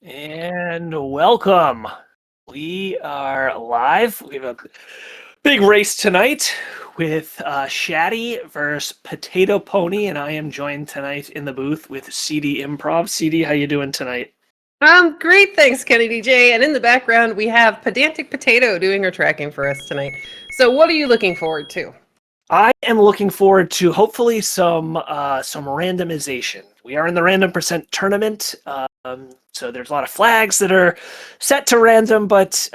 And welcome. We are live. We have a big race tonight with Shatty versus Potato Pony, and I am joined tonight in the booth with CD Improv. CD, how you doing tonight? Great, thanks, Kenny DJ. And in the background, we have Pedantic Potato doing her tracking for us tonight. So, what are you looking forward to? I am looking forward to hopefully some randomization. We are in the random percent tournament, so there's a lot of flags that are set to random. But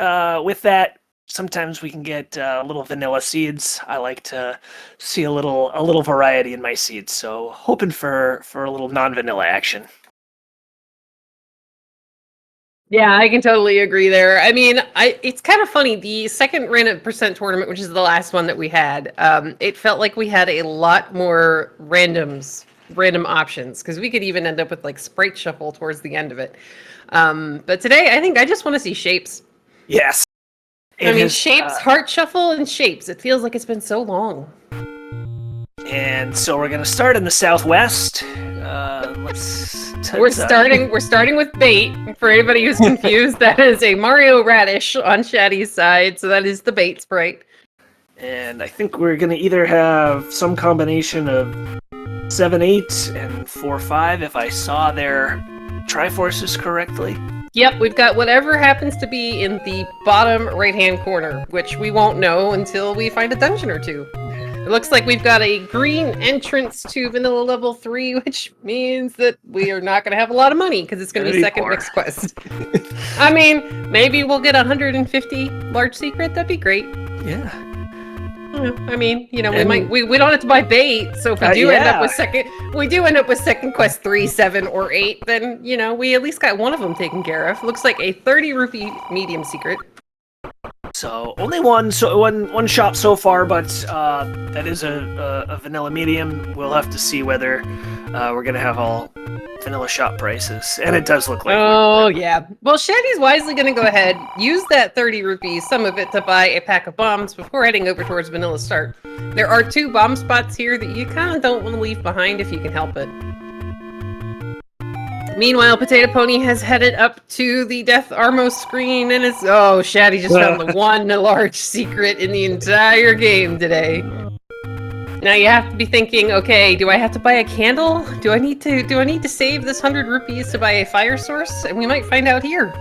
with that, sometimes we can get little vanilla seeds. I like to see a little variety in my seeds. So hoping for a little non-vanilla action. Yeah, I can totally agree there. I mean, it's kind of funny. The second random percent tournament, which is the last one that we had, it felt like we had a lot more random options, because we could even end up with like sprite shuffle towards the end of it. But today, I think I just want to see shapes. Yes. Shapes, heart shuffle, and shapes. It feels like it's been so long. And so we're gonna start in the southwest. We're starting with bait. For anybody who's confused, that is a Mario Radish on Shatty's side, so that is the bait sprite. And I think we're gonna either have some combination of 7-8 and 4-5, if I saw their Triforces correctly. Yep, we've got whatever happens to be in the bottom right-hand corner, which we won't know until we find a dungeon or two. It looks like we've got a green entrance to Vanilla Level 3, which means that we are not going to have a lot of money, because it's going to be second mixed quest. I mean, maybe we'll get 150 large secret. That'd be great. Yeah. I mean, we don't have to buy bait, so if we do end up with second quest 3, 7, or 8, then we at least got one of them taken care of. Looks like a 30 rupee medium secret. So only one shop so far, but that is a vanilla medium. We'll have to see whether we're gonna have all vanilla shop prices, and it does look like. Oh yeah. Well, Shatty's wisely gonna go ahead, use that 30 rupees, some of it, to buy a pack of bombs before heading over towards Vanilla Start. There are 2 bomb spots here that you kind of don't want to leave behind if you can help it. Meanwhile, Potato Pony has headed up to the Death Armo screen, and Shatty just found the one large secret in the entire game today. Now you have to be thinking, okay, do I have to buy a candle? Do I need to save this 100 rupees to buy a fire source? And we might find out here.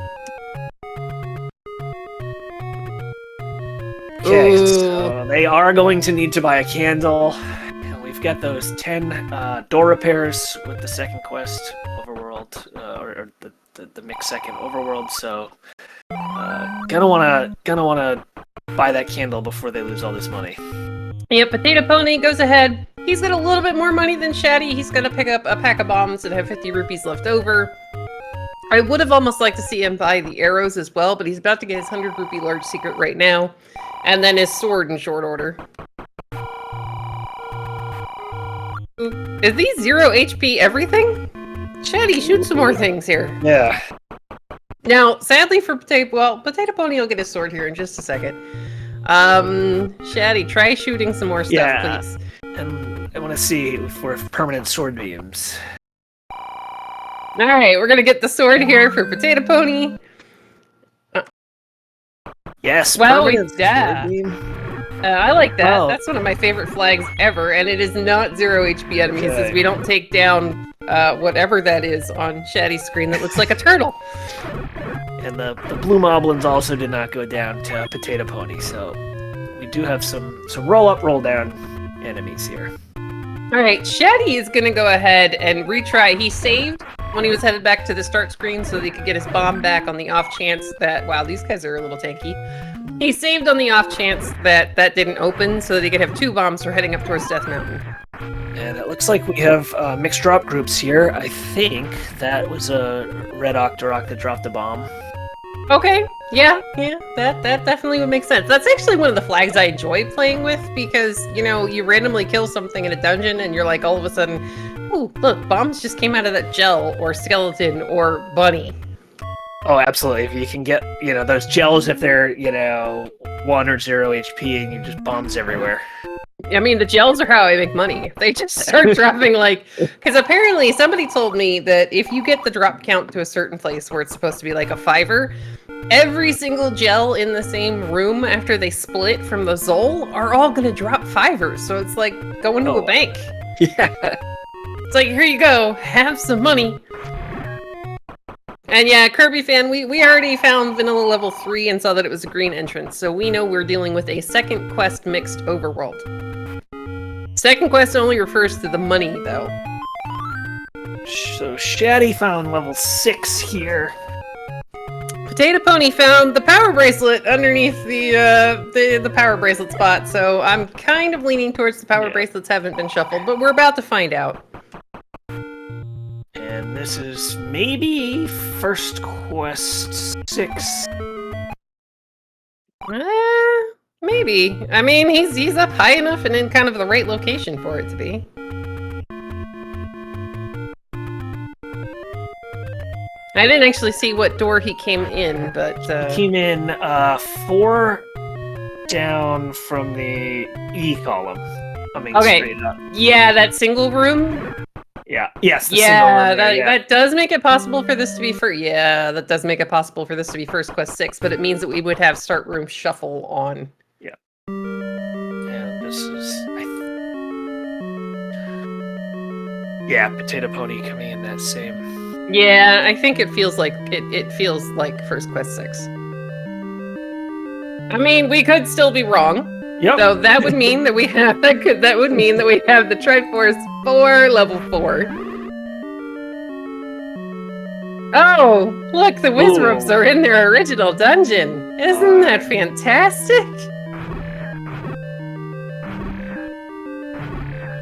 Okay, so they are going to need to buy a candle. And we've got those 10 door repairs with the second quest overworld, or the mixed second overworld. So gonna wanna buy that candle before they lose all this money. Yeah, Potato Pony goes ahead. He's got a little bit more money than Shatty. He's gonna pick up a pack of bombs and have 50 rupees left over. I would have almost liked to see him buy the arrows as well, but he's about to get his 100 rupee large secret right now, and then his sword in short order. Is these 0 HP everything? Shatty, shoot some more things here. Yeah. Now, sadly for Potato Pony will get his sword here in just a second. Shatty, try shooting some more stuff, please. And I want to see for permanent sword beams. Alright, we're gonna get the sword here for Potato Pony. Yes, well, yeah. I like that. Oh. That's one of my favorite flags ever, and it is not 0 HP enemies, as we don't take down whatever that is on Shatty's screen that looks like a turtle. And the blue moblins also did not go down to Potato Pony, so we do have some roll up, roll down enemies here. Alright, Shatty is gonna go ahead and retry. He saved when he was headed back to the start screen so that he could get his bomb back on the off chance that, wow, these guys are a little tanky. He saved on the off chance that that didn't open so that he could have 2 bombs for heading up towards Death Mountain. And it looks like we have mixed drop groups here. I think that was a red Octorok that dropped a bomb. Okay, yeah, that definitely would make sense. That's actually one of the flags I enjoy playing with, because, you randomly kill something in a dungeon and you're like, all of a sudden, ooh, look, bombs just came out of that gel, or skeleton, or bunny. Oh, absolutely. If you can get, those gels, if they're, 1 or 0 HP, and you just bombs everywhere. I mean, the gels are how I make money. They just start dropping like, because apparently somebody told me that if you get the drop count to a certain place where it's supposed to be like a 5er, every single gel in the same room after they split from the Zol are all gonna drop 5ers. So it's like going to a bank. Yeah. It's like, here you go, have some money. And yeah, Kirby fan, we already found vanilla level 3 and saw that it was a green entrance, so we know we're dealing with a second quest mixed overworld. Second quest only refers to the money, though. So Shatty found level 6 here. Potato Pony found the power bracelet underneath the power bracelet spot, so I'm kind of leaning towards the power bracelets haven't been shuffled, but we're about to find out. And this is maybe first quest 6. Maybe. I mean, he's up high enough and in kind of the right location for it to be. I didn't actually see what door he came in, but He came in 4 down from the E column, coming straight up. Yeah, that single room. Yeah. Yes. Yeah, that does make it possible for this to be that does make it possible for this to be first quest 6, but it means that we would have start room shuffle on. Yeah. And this is yeah, Potato Pony coming in that same. Yeah, I think it feels like it feels like first quest 6. I mean, we could still be wrong. Yep. So that would mean that we have that would mean that we have the Triforce 4 level 4. Oh, look, the Wizrobes are in their original dungeon. Isn't that fantastic?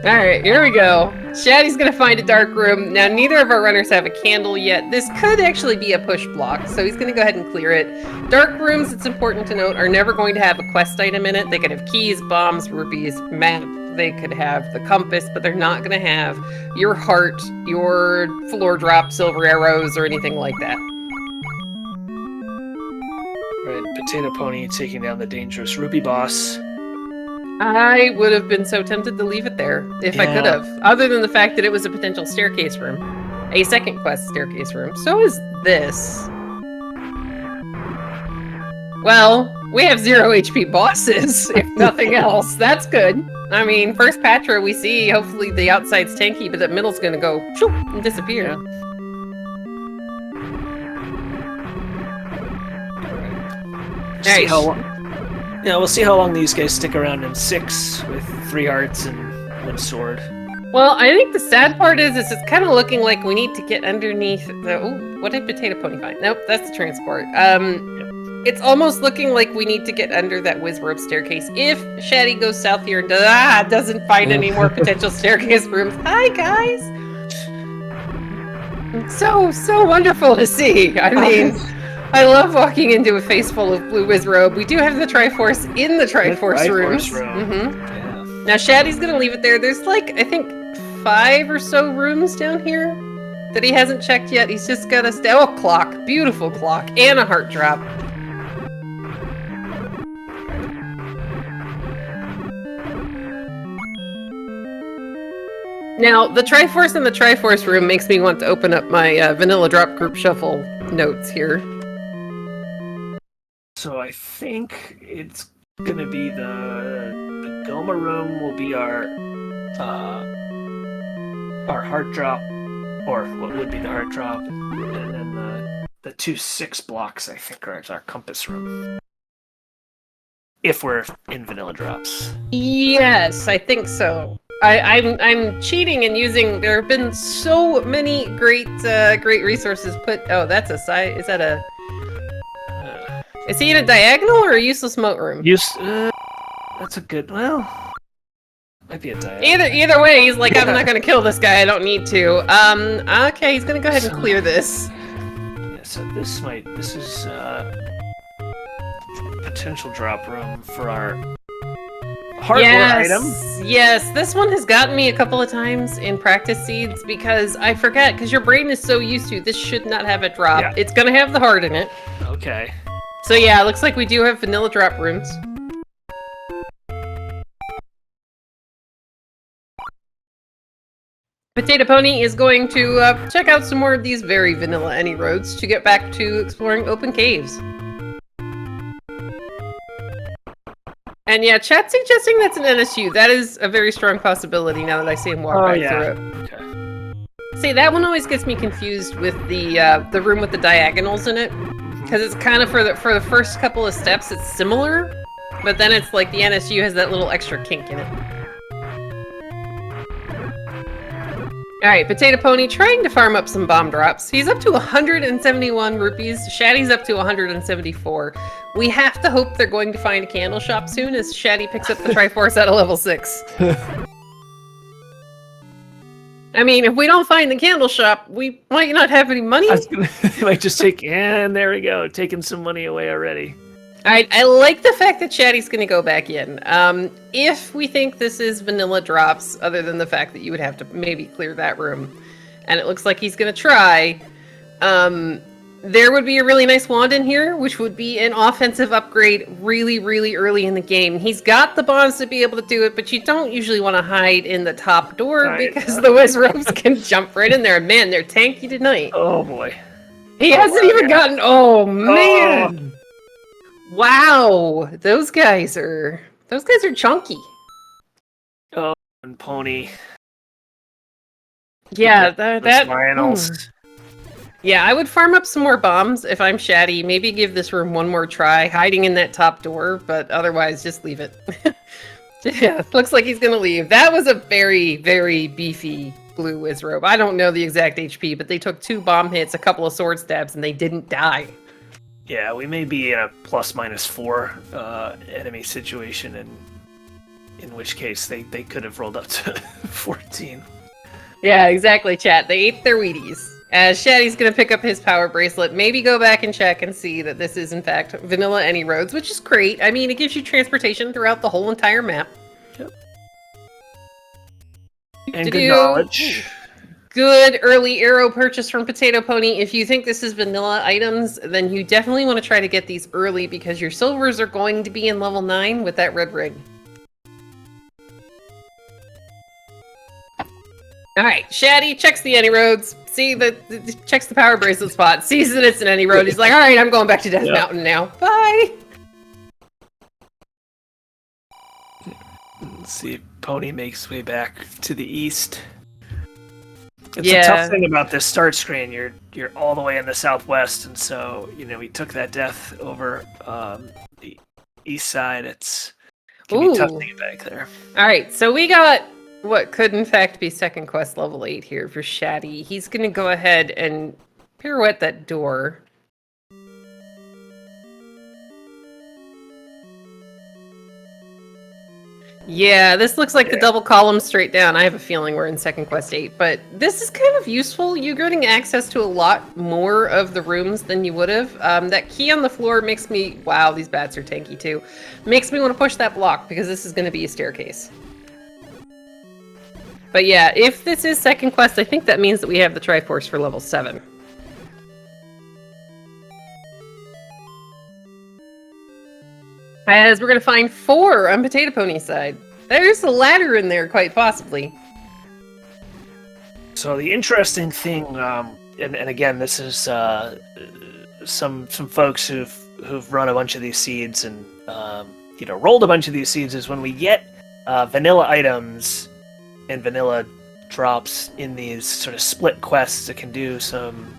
Alright, here we go. Shatty's gonna find a dark room. Now, neither of our runners have a candle yet. This could actually be a push block, so he's gonna go ahead and clear it. Dark rooms, it's important to note, are never going to have a quest item in it. They could have keys, bombs, rupees, map. They could have the compass, but they're not gonna have your heart, your floor drop, silver arrows, or anything like that. Right, Potato Pony taking down the dangerous Rupee boss. I would have been so tempted to leave it there if I could have. Other than the fact that it was a potential staircase room. A second quest staircase room. So is this. Well, we have 0 HP bosses, if nothing else. That's good. I mean, first Patra we see, hopefully the outside's tanky, but the middle's gonna go shoop, and disappear. See how long. Yeah, we'll see how long these guys stick around in 6 with 3 hearts and 1 sword. Well, I think the sad part is it's kind of looking like we need to get underneath the... Oh, what did Potato Pony find? Nope, that's the transport. It's almost looking like we need to get under that Wizrobe staircase. If Shatty goes south here and doesn't find any more potential staircase rooms. Hi, guys! So wonderful to see. I mean... I love walking into a face full of blue Wizrobe. We do have the Triforce in the Triforce rooms. Yeah. Now Shatty's gonna leave it there. There's like, I think, 5 or so rooms down here that he hasn't checked yet. He's just got a clock. Beautiful clock. And a heart drop. Now, the Triforce in the Triforce room makes me want to open up my Vanilla Drop Group Shuffle notes here. So I think it's gonna be the Goma room will be our heart drop, or what would be the heart drop, and then the 2 6 blocks I think are our compass room. If we're in vanilla drops. Yes, I think so. I'm cheating and using. There have been so many great resources put. Oh, that's a side. Is that a? Is he in a diagonal or a useless moat room? That's a good. Well, might be a diagonal. Either way, he's like, I'm not gonna kill this guy. I don't need to. Okay, he's gonna go ahead and clear this. Yeah, so this is potential drop room for our hardware item. Yes, this one has gotten me a couple of times in practice seeds because I forget, because your brain is so used to this should not have a drop. Yeah. It's gonna have the heart in it. Okay. So yeah, it looks like we do have vanilla drop rooms. Potato Pony is going to check out some more of these very vanilla any roads to get back to exploring open caves. And yeah, chat's suggesting that's an NSU. That is a very strong possibility now that I see him walk back through it. Okay. See, that one always gets me confused with the room with the diagonals in it. Because it's kind of, for the first couple of steps, it's similar. But then it's like the NSU has that little extra kink in it. Alright, Potato Pony trying to farm up some bomb drops. He's up to 171 rupees. Shatty's up to 174. We have to hope they're going to find a candle shop soon as Shatty picks up the Triforce at a level 6. I mean, if we don't find the candle shop, we might not have any money. They might just take, and there we go, taking some money away already. Alright, I like the fact that Shatty's going to go back in. If we think this is vanilla drops, other than the fact that you would have to maybe clear that room, and it looks like he's going to try, there would be a really nice wand in here, which would be an offensive upgrade really, really early in the game. He's got the bombs to be able to do it, but you don't usually want to hide in the top door because the Wizrobes can jump right in there. Man, they're tanky tonight. Oh boy. He hasn't even gotten... Oh, man! Wow! Those guys are chunky. Oh, and Pony. Yeah, that... Finals. Yeah, I would farm up some more bombs if I'm Shatty. Maybe give this room one more try, hiding in that top door, but otherwise just leave it. Yeah, looks like he's gonna leave. That was a very, very beefy blue Wizrobe. I don't know the exact HP, but they took 2 bomb hits, a couple of sword stabs, and they didn't die. Yeah, we may be in a ±4 enemy situation, in which case they could have rolled up to 14. Yeah, exactly, chat. They ate their Wheaties. As Shatty's gonna pick up his power bracelet, maybe go back and check and see that this is in fact vanilla any roads, which is great. I mean, it gives you transportation throughout the whole entire map. Yep. And good knowledge. Good early arrow purchase from Potato Pony. If you think this is vanilla items, then you definitely want to try to get these early because your silvers are going to be in level 9 with that red ring. Alright, Shatty checks the any roads, checks the power bracelet spot, sees that it's an any road. He's like, alright, I'm going back to Death Mountain now. Bye! Let's see if Pony makes way back to the east. It's a tough thing about this start screen. You're all the way in the southwest, and so, we took that death over the east side. It can be tough to get back there. Alright, so we got what could in fact be second quest level 8 here for Shatty. He's gonna go ahead and pirouette that door. Yeah, this looks like the double column straight down. I have a feeling we're in second quest 8, but this is kind of useful. You're getting access to a lot more of the rooms than you would have. That key on the floor makes me... Wow, these bats are tanky too. Makes me want to push that block because this is going to be a staircase. But yeah, if this is second quest, I think that means that we have the Triforce for level 7. As we're going to find 4 on Potato Pony's side. There's a ladder in there, quite possibly. So the interesting thing, and again, this is some folks who've run a bunch of these seeds and rolled a bunch of these seeds, is when we get vanilla items and vanilla drops in these sort of split quests that can do some,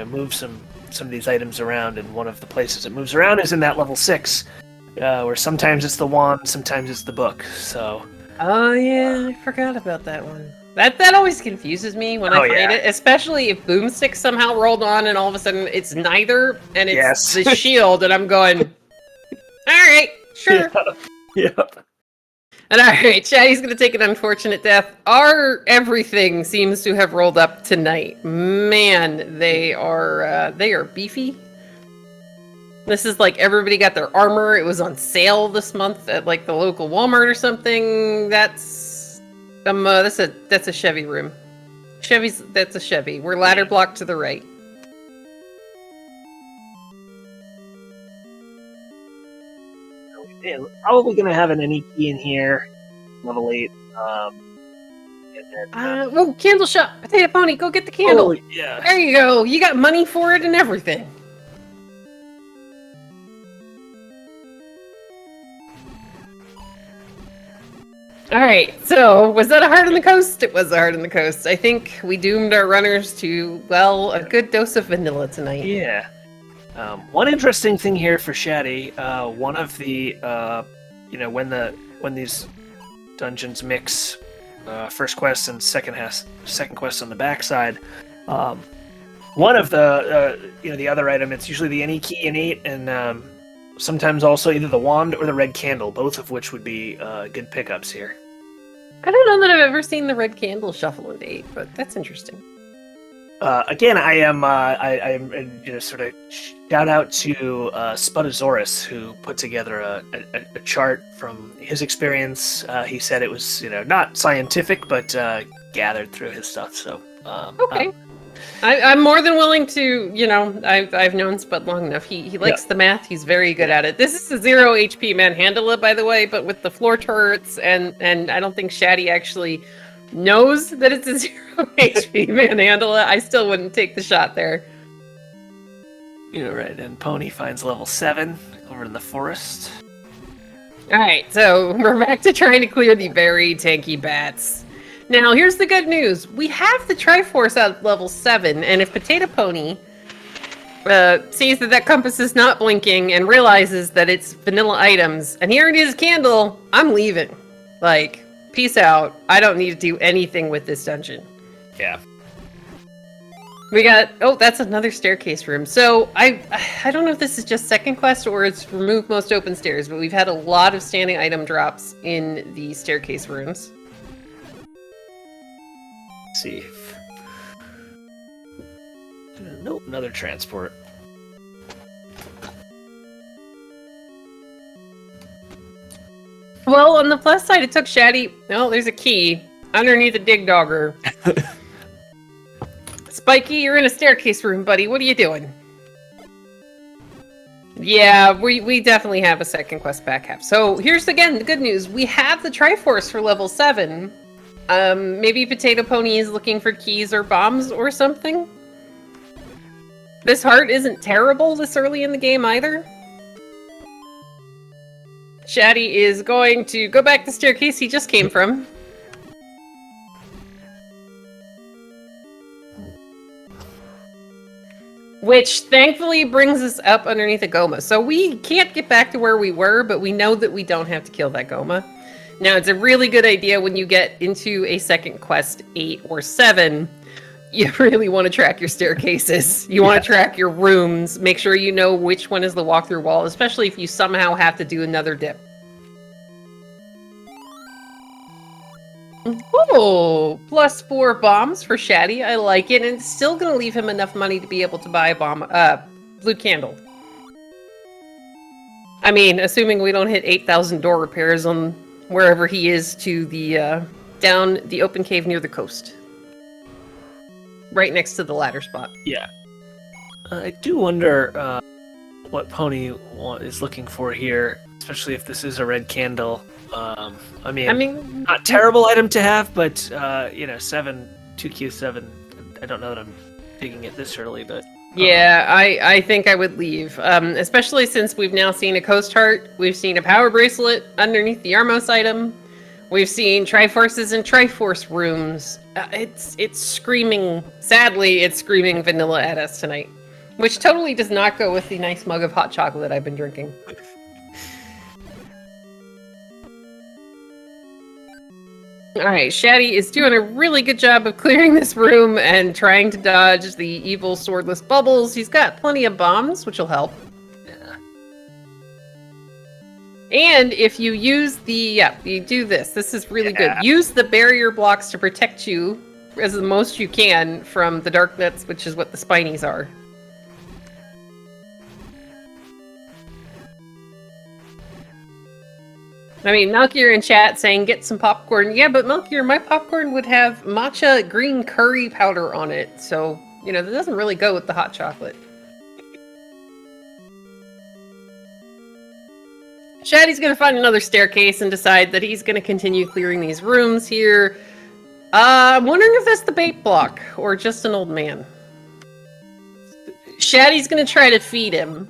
move some of these items around, and one of the places it moves around is in that level 6, where sometimes it's the wand, sometimes it's the book, so... Oh yeah, I forgot about that one. That always confuses me when I find it, especially if Boomstick somehow rolled on and all of a sudden it's neither, and it's the shield, and I'm going, alright, sure. Yep. And alright, Shatty's gonna take an unfortunate death. Our everything seems to have rolled up tonight. Man, they are beefy. This is like everybody got their armor. It was on sale this month at like the local Walmart or something. That's a Chevy room. That's a Chevy. We're ladder blocked to the right. Yeah, probably gonna have an NE key in here, level 8. And Oh, candle shop! Potato Pony, go get the candle! Oh, yeah. There you go! You got money for it and everything! Alright, so, was that a heart on the coast? It was a heart on the coast. I think we doomed our runners to, well, a good dose of vanilla tonight. Yeah. One interesting thing here for Shatty, one of the, when these dungeons mix first quest and second quest on the backside, one of the other item, it's usually the any key innate, and sometimes also either the wand or the red candle, both of which would be good pickups here. I don't know that I've ever seen the red candle shuffle into 8, but that's interesting. Again, I am sort of shout out to Spudosaurus, who put together a chart from his experience. He said it was not scientific, but gathered through his stuff. So okay. I'm more than willing to, I've known Spud long enough. He likes the math. He's very good at it. This is a 0 HP Manhandla, by the way, but with the floor turrets, and I don't think Shatty actually knows that it's a 0 HP Manhandla. I still wouldn't take the shot there. You're right, and Pony finds level 7 over in the forest. Alright, so we're back to trying to clear the very tanky bats. Now, here's the good news. We have the Triforce at level 7, and if Potato Pony sees that compass is not blinking and realizes that it's vanilla items, and he already has a candle, I'm leaving. Like, peace out. I don't need to do anything with this dungeon. Yeah. We got... Oh, that's another staircase room. So, I don't know if this is just second quest or it's remove most open stairs, but we've had a lot of standing item drops in the staircase rooms. Let's see. Nope, another transport. Well, on the plus side, it took Shatty... Oh, there's a key underneath a dig dogger. Spiky, you're in a staircase room, buddy. What are you doing? Yeah, we definitely have a second quest back half. So here's again the good news. We have the Triforce for level 7. Maybe Potato Pony is looking for keys or bombs or something. This heart isn't terrible this early in the game either. Shatty is going to go back the staircase he just came from. Which thankfully brings us up underneath a Goma. So we can't get back to where we were, but we know that we don't have to kill that Goma. Now, it's a really good idea when you get into a second quest, 8 or 7, you really want to track your staircases. You want to track your rooms. Make sure you know which one is the walkthrough wall, especially if you somehow have to do another dip. Oh, plus 4 bombs for Shatty. I like it, and it's still going to leave him enough money to be able to buy a blue candle. I mean, assuming we don't hit 8,000 door repairs on wherever he is to the down the open cave near the coast. Right next to the ladder spot. Yeah. I do wonder what Pony is looking for here, especially if this is a red candle. I mean, not terrible item to have, but 2Q7. I don't know that I'm digging it this early, but yeah, I think I would leave, especially since we've now seen a Coast Heart, we've seen a Power Bracelet underneath the Armos item, we've seen Triforces and Triforce rooms. It's screaming, sadly, it's screaming vanilla at us tonight, which totally does not go with the nice mug of hot chocolate I've been drinking. Alright, Shatty is doing a really good job of clearing this room and trying to dodge the evil swordless bubbles. He's got plenty of bombs, which will help. Yeah. And if you use you do this. This is really good. Use the barrier blocks to protect you as the most you can from the dark nuts, which is what the spinies are. I mean, Melchior in chat saying get some popcorn. Yeah, but Melchior, my popcorn would have matcha green curry powder on it. So, that doesn't really go with the hot chocolate. Shatty's going to find another staircase and decide that he's going to continue clearing these rooms here. I'm wondering if that's the bait block or just an old man. Shatty's gonna try to feed him.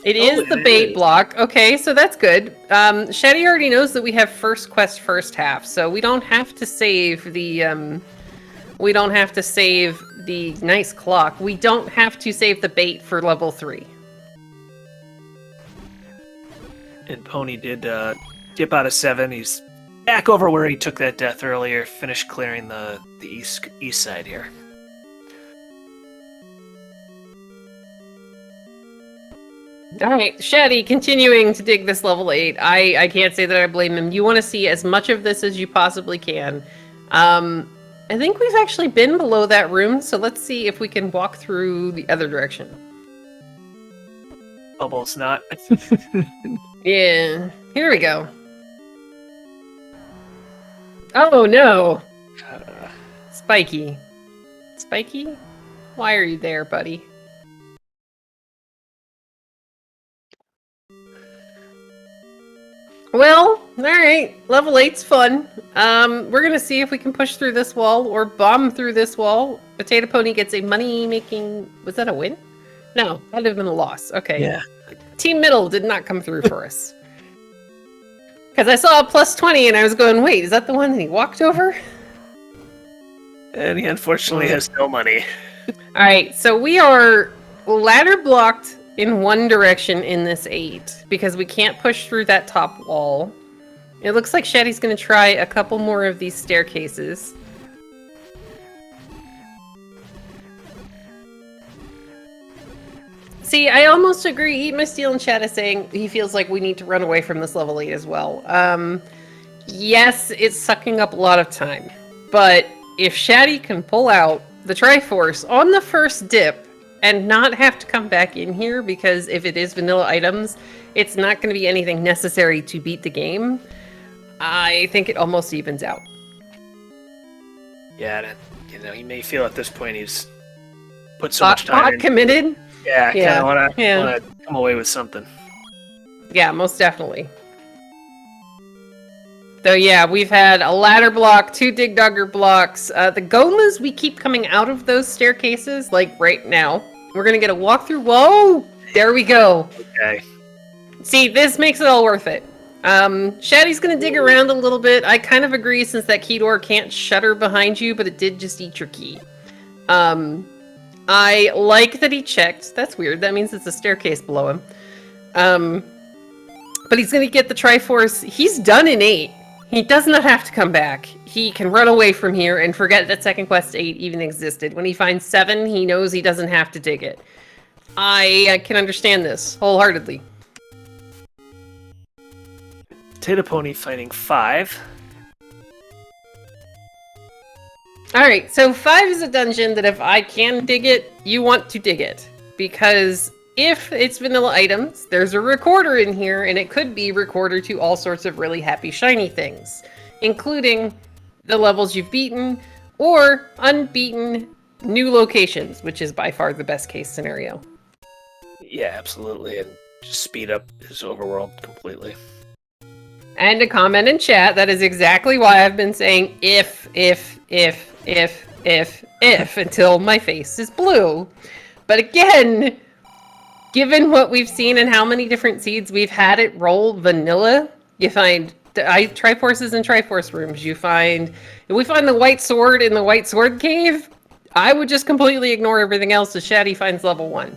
It is the bait block. Okay, so that's good. Shatty already knows that we have first quest first half, so we don't have to save the nice clock. We don't have to save the bait for level 3. And Pony did dip out of 7. He's back over where he took that death earlier. Finished clearing the east side here. Alright, Shatty continuing to dig this level 8. I can't say that I blame him. You want to see as much of this as you possibly can. I think we've actually been below that room, so let's see if we can walk through the other direction. Almost not. Yeah, here we go. Oh no! Spiky. Spiky? Why are you there, buddy? Well, alright. Level 8's fun. We're gonna see if we can push through this wall or bomb through this wall. Potato Pony gets a money-making... Was that a win? No, that'd have been a loss. Okay. Yeah. Team Middle did not come through for us. Because I saw a plus 20 and I was going, wait, is that the one that he walked over? And he unfortunately has no money. Alright, so we are ladder blocked in one direction in this 8 because we can't push through that top wall. It looks like Shatty's going to try a couple more of these staircases. See, I almost agree. Eat My Steel in chat is saying he feels like we need to run away from this level 8 as well. Yes, it's sucking up a lot of time. But if Shatty can pull out the Triforce on the first dip and not have to come back in here, because if it is vanilla items, it's not going to be anything necessary to beat the game, I think it almost evens out. Yeah, he may feel at this point he's put so much time in. Committed? Yeah, kind of want to come away with something. Yeah, most definitely. So yeah, we've had a ladder block, 2 dig dugger blocks. The Gomas, we keep coming out of those staircases, like right now. We're gonna get a walkthrough. Whoa! There we go. Okay. See, this makes it all worth it. Shatty's gonna dig around a little bit. I kind of agree since that key door can't shutter behind you, but it did just eat your key. I like that he checked. That's weird. That means it's a staircase below him. But he's gonna get the Triforce. He's done in 8. He does not have to come back. He can run away from here and forget that Second Quest 8 even existed. When he finds 7, he knows he doesn't have to dig it. I can understand this wholeheartedly. Potato Pony fighting 5. Alright, so 5 is a dungeon that if I can dig it, you want to dig it. Because if it's vanilla items, there's a recorder in here, and it could be recorder to all sorts of really happy shiny things, including the levels you've beaten, or unbeaten new locations, which is by far the best case scenario. Yeah, absolutely, and just speed up his overworld completely. And a comment in chat, that is exactly why I've been saying if, until my face is blue. But again, given what we've seen and how many different seeds we've had it roll vanilla, you find Triforces in Triforce rooms. If we find the white sword in the white sword cave, I would just completely ignore everything else as Shatty finds level 1.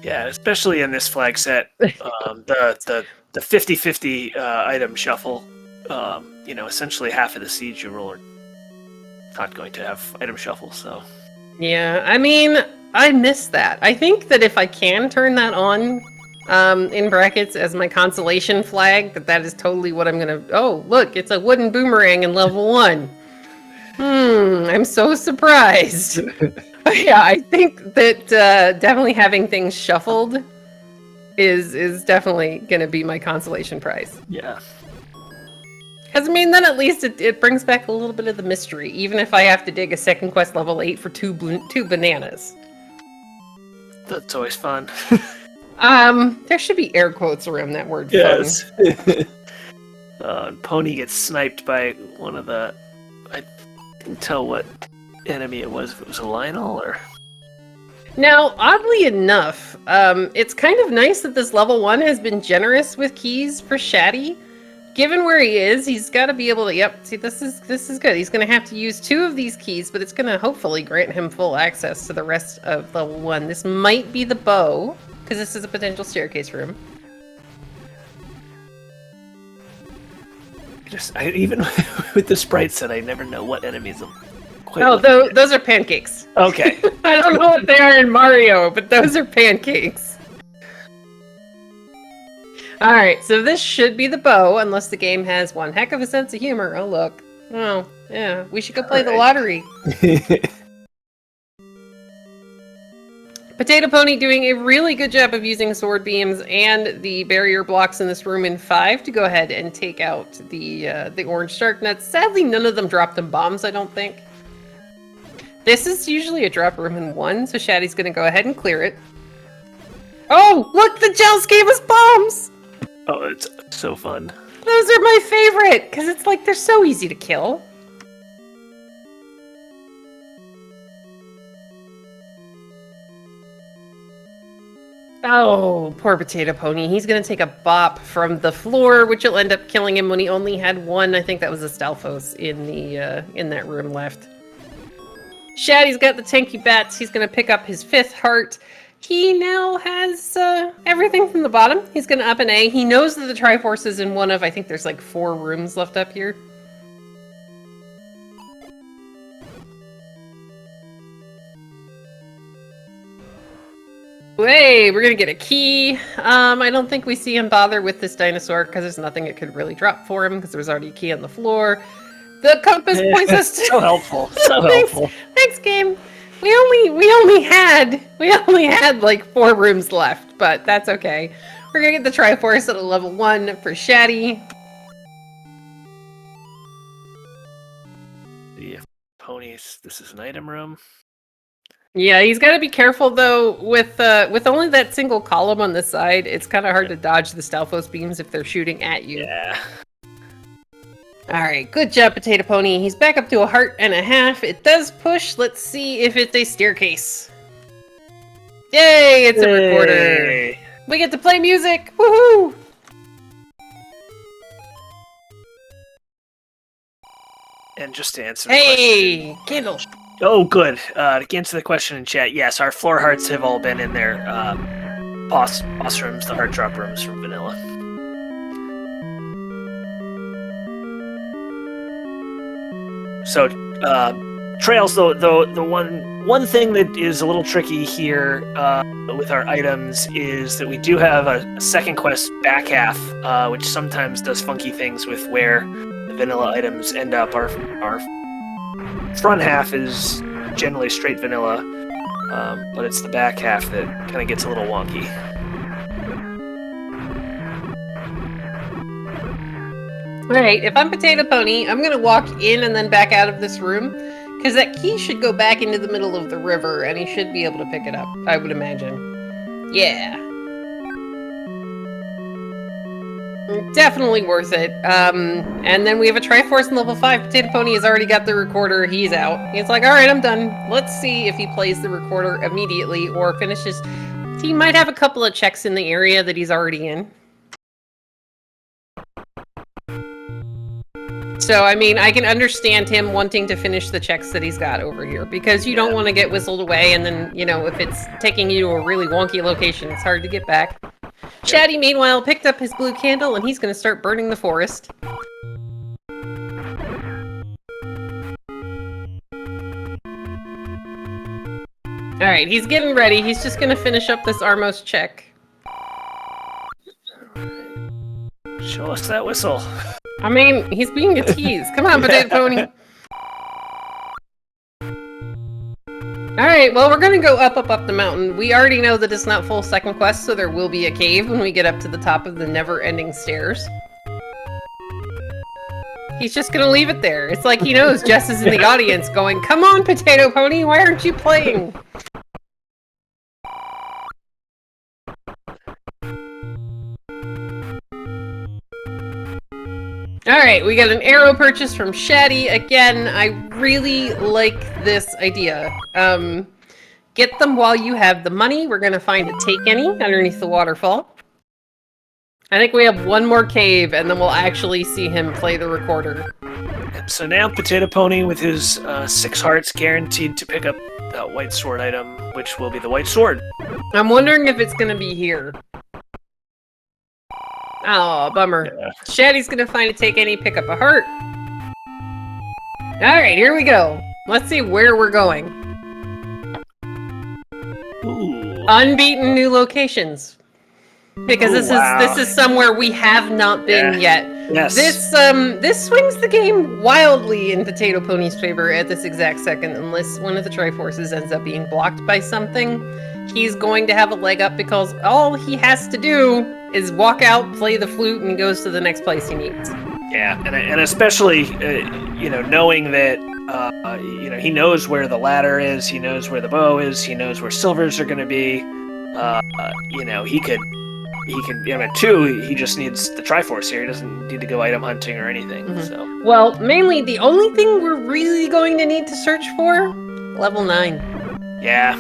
Yeah, especially in this flag set, the 50-50 item shuffle. Essentially half of the seeds you roll are not going to have item shuffle, so... Yeah, I mean, I miss that. I think that if I can turn that on, in brackets, as my consolation flag, that is totally what I'm gonna... Oh, look, it's a wooden boomerang in level 1. I'm so surprised. But yeah, I think that definitely having things shuffled is definitely gonna be my consolation prize. Yeah. Because, I mean, then at least it brings back a little bit of the mystery, even if I have to dig a second quest level 8 for two bananas. That's always fun. There should be air quotes around that word. Yes. Pony gets sniped by one of the... I can tell what enemy it was, if it was a Lionel or... Now, oddly enough, it's kind of nice that this level 1 has been generous with keys for Shatty. Given where he is, he's got to be able to... Yep, see, this is good. He's going to have to use 2 of these keys, but it's going to hopefully grant him full access to the rest of level 1. This might be the bow, because this is a potential staircase room. Even with the sprite set, I never know what enemies I'm quite... Oh, those are pancakes. Okay. I don't know what they are in Mario, but those are pancakes. Alright, so this should be the bow, unless the game has one heck of a sense of humor. Oh, look. Oh, yeah. We should go play the lottery. Potato Pony doing a really good job of using sword beams and the barrier blocks in this room in 5 to go ahead and take out the orange shark nuts. Sadly, none of them dropped them bombs, I don't think. This is usually a drop room in 1, so Shatty's going to go ahead and clear it. Oh, look! The gels gave us bombs! Oh, it's so fun. Those are my favorite, because it's like they're so easy to kill. Oh, poor Potato Pony. He's going to take a bop from the floor, which will end up killing him when he only had 1. I think that was a Stalfos in that room left. Shatty's got the tanky bats. He's going to pick up his 5th heart. He now has everything from the bottom. He's going to up an A. He knows that the Triforce is in one of, I think there's like 4 rooms left up here. Hey, we're going to get a key. I don't think we see him bother with this dinosaur because there's nothing it could really drop for him because there was already a key on the floor. The compass points us to... So helpful. So helpful. Thanks, game. We only had like 4 rooms left, but that's okay. We're gonna get the Triforce at a level 1 for Shatty. The ponies. This is an item room. Yeah, he's got to be careful though. With only that single column on the side, it's kind of hard to dodge the Stalfos beams if they're shooting at you. Yeah. All right, good job, Potato Pony. He's back up to 1.5 hearts. It does push. Let's see if it's a staircase. Yay, it's a recorder. We get to play music. Woohoo! And just to answer the question... Candle. Oh, good. To answer the question in chat, yes, our floor hearts have all been in their boss rooms, the heart drop rooms from vanilla. So, trails, though, the one thing that is a little tricky here with our items is that we do have a second quest back half, which sometimes does funky things with where the vanilla items end up. Our front half is generally straight vanilla, but it's the back half that kind of gets a little wonky. Alright, if I'm Potato Pony, I'm gonna walk in and then back out of this room, because that key should go back into the middle of the river, and he should be able to pick it up, I would imagine. Yeah. Definitely worth it. And then we have a Triforce in level 5. Potato Pony has already got the recorder. He's out. He's like, alright, I'm done. Let's see if he plays the recorder immediately or finishes. He might have a couple of checks in the area that he's already in. So, I mean, I can understand him wanting to finish the checks that he's got over here, because you don't want to get whistled away, and then, you know, if it's taking you to a really wonky location, it's hard to get back. Shatty, meanwhile, picked up his blue candle, and he's going to start burning the forest. Alright, he's getting ready. He's just going to finish up this Armos check. Show us that whistle. I mean, he's being a tease. Come on, Potato Pony. Alright, well, we're gonna go up the mountain. We already know that it's not full second quest, so there will be a cave when we get up to the top of the never-ending stairs. He's just gonna leave it there. It's like he knows Jess is in the audience going, come on, Potato Pony, why aren't you playing? Alright, we got an arrow purchase from Shatty. Again, I really like this idea. Get them while you have the money. We're gonna find a take any underneath the waterfall. I think we have one more cave, and then we'll actually see him play the recorder. So now Potato Pony with his 6 hearts guaranteed to pick up that white sword item, which will be the white sword. I'm wondering if it's gonna be here. Oh, bummer. Yeah. Shatty's gonna find a take any, pick up a heart. Alright, here we go. Let's see where we're going. Ooh. Unbeaten new locations. Because this is somewhere we have not been yet. Yes. This swings the game wildly in Potato Pony's favor at this exact second, unless one of the Triforces ends up being blocked by something. He's going to have a leg up because all he has to do is walk out, play the flute, and he goes to the next place he needs. Yeah, and especially knowing that he knows where the ladder is, he knows where the bow is, he knows where silvers are going to be. He can. Two, he just needs the Triforce here. He doesn't need to go item hunting or anything. Mm-hmm. So. Well, mainly the only thing we're really going to need to search for, level 9. Yeah.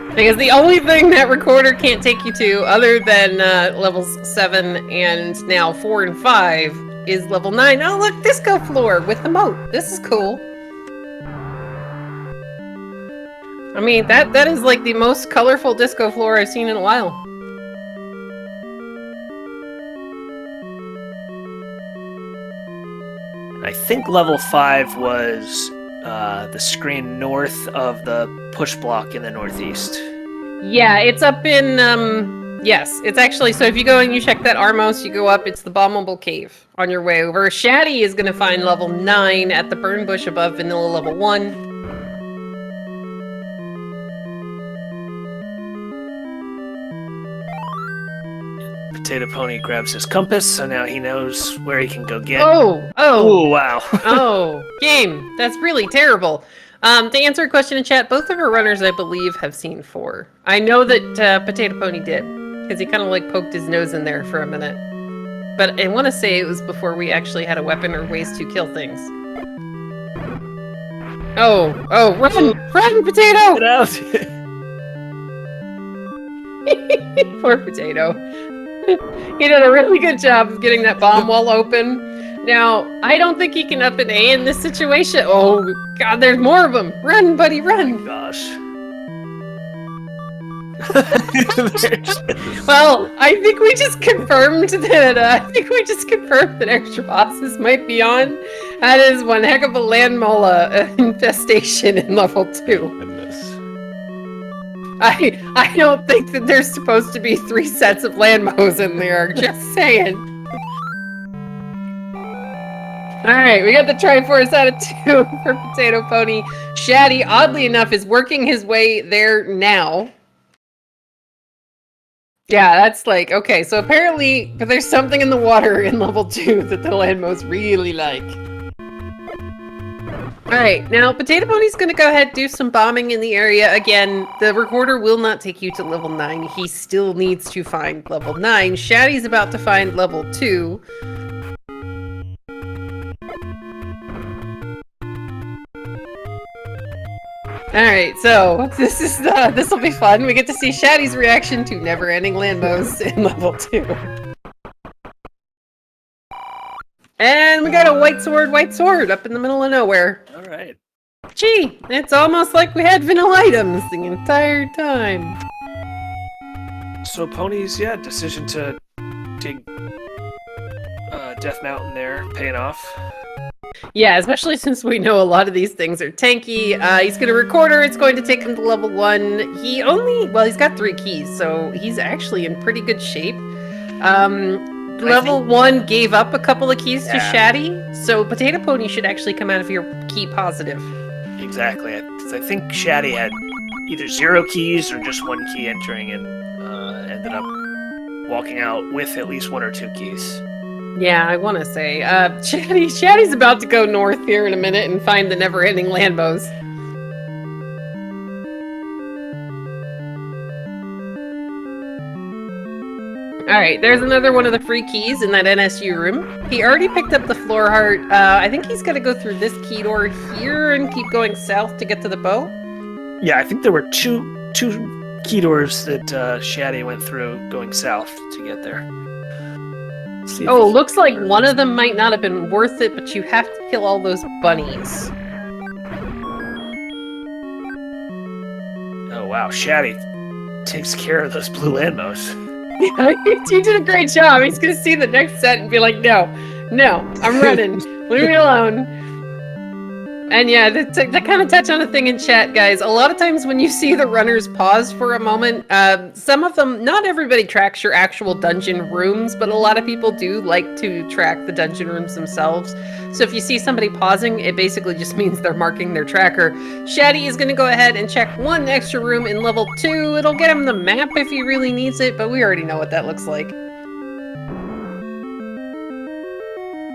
Because the only thing that recorder can't take you to, other than levels 7 and now 4 and 5, is level 9. Oh, look, disco floor with the moat. This is cool. I mean, that is like the most colorful disco floor I've seen in a while. I think level 5 was the screen north of the push block in the northeast. Yeah, it's up in, yes, it's actually, so if you go and you check that Armos, you go up, it's the Bombable Cave on your way over. Shatty is going to find level 9 at the burn bush above vanilla level 1. Potato Pony grabs his compass, so now he knows where he can go get. Oh, wow. oh, game. That's really terrible. To answer a question in chat, both of our runners, I believe, have seen 4. I know that Potato Pony did, because he kind of like poked his nose in there for a minute. But I want to say it was before we actually had a weapon or ways to kill things. Oh, run, Potato! Get out! Poor Potato. He did a really good job of getting that bomb wall open. Now, I don't think he can up an A in this situation. Oh, God, there's more of them. Run, buddy, run. Gosh. Well, I think we just confirmed that extra bosses might be on. That is one heck of a land mola infestation in level 2. I don't think that there's supposed to be 3 sets of landmos in there, just saying. Alright, we got the Triforce out of 2 for Potato Pony. Shatty, oddly enough, is working his way there now. Yeah, that's like, okay, so apparently there's something in the water in level 2 that the landmos really like. Alright, now Potato Pony's gonna go ahead and do some bombing in the area. Again, the recorder will not take you to level 9. He still needs to find level 9. Shatty's about to find level 2. Alright, so this will be fun. We get to see Shatty's reaction to never-ending landmos in level 2. And we got a white sword up in the middle of nowhere. Alright. Gee, it's almost like we had vanilla items the entire time. So Pony's, decision to dig Death Mountain there, paying off. Yeah, especially since we know a lot of these things are tanky. He's going to recorder, it's going to take him to level 1. He's got 3 keys, so he's actually in pretty good shape. Level 1 gave up a couple of keys to Shatty, so Potato Pony should actually come out of here key positive. Exactly. I think Shatty had either 0 keys or just 1 key entering and ended up walking out with at least 1 or 2 keys. Yeah, I want to say. Shatty's about to go north here in a minute and find the never-ending landmos. Alright, there's another one of the free keys in that NSU room. He already picked up the floor heart. I think he's gonna go through this key door here and keep going south to get to the bow. Yeah, I think there were two key doors that Shatty went through going south to get there. Oh, looks like one of them might not have been worth it, but you have to kill all those bunnies. Oh wow, Shatty takes care of those blue landmos. He did a great job. He's gonna see the next set and be like, no, I'm running. Leave me alone. And yeah, to kind of touch on a thing in chat, guys, a lot of times when you see the runners pause for a moment, some of them, not everybody tracks your actual dungeon rooms, but a lot of people do like to track the dungeon rooms themselves. So if you see somebody pausing, it basically just means they're marking their tracker. Shatty is going to go ahead and check one extra room in level 2. It'll get him the map if he really needs it, but we already know what that looks like.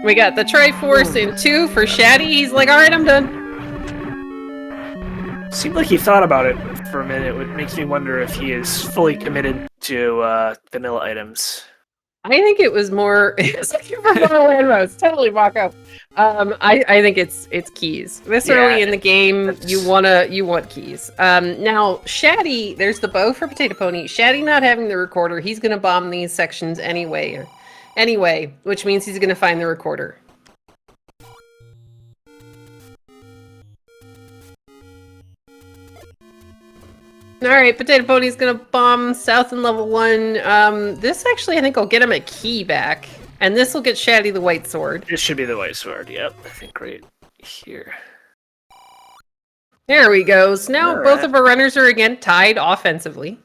We got the Triforce in 2 for Shatty. He's like, alright, I'm done. Seemed like he thought about it for a minute. It makes me wonder if he is fully committed to vanilla items. I think it was more... It's like for vanilla landmos. Totally Mako. I think it's keys. This early in the game, you want keys. Now, Shatty, there's the bow for Potato Pony. Shatty not having the recorder, he's going to bomb these sections anyway, which means he's going to find the recorder. Alright, Potato Pony's going to bomb south in level 1. This actually, I think, will get him a key back. And this will get Shatty the white sword. This should be the white sword, yep. I think right here. There we go. So now both of our runners are again tied offensively.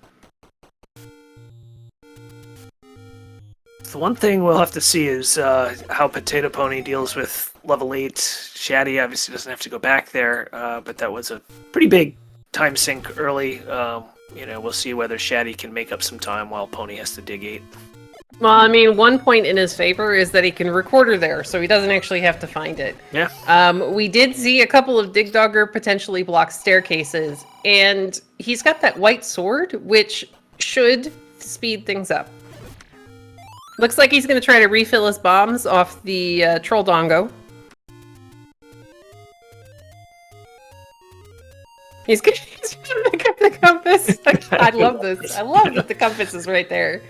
The one thing we'll have to see is how Potato Pony deals with level 8. Shatty obviously doesn't have to go back there, but that was a pretty big time sink early. We'll see whether Shatty can make up some time while Pony has to dig 8. Well, I mean, one point in his favor is that he can recorder there, so he doesn't actually have to find it. Yeah. We did see a couple of Dig Dogger potentially block staircases, and he's got that white sword, which should speed things up. Looks like he's going to try to refill his bombs off the Troll Dongo. He's going to pick up the compass. I love this. I love that the compass is right there.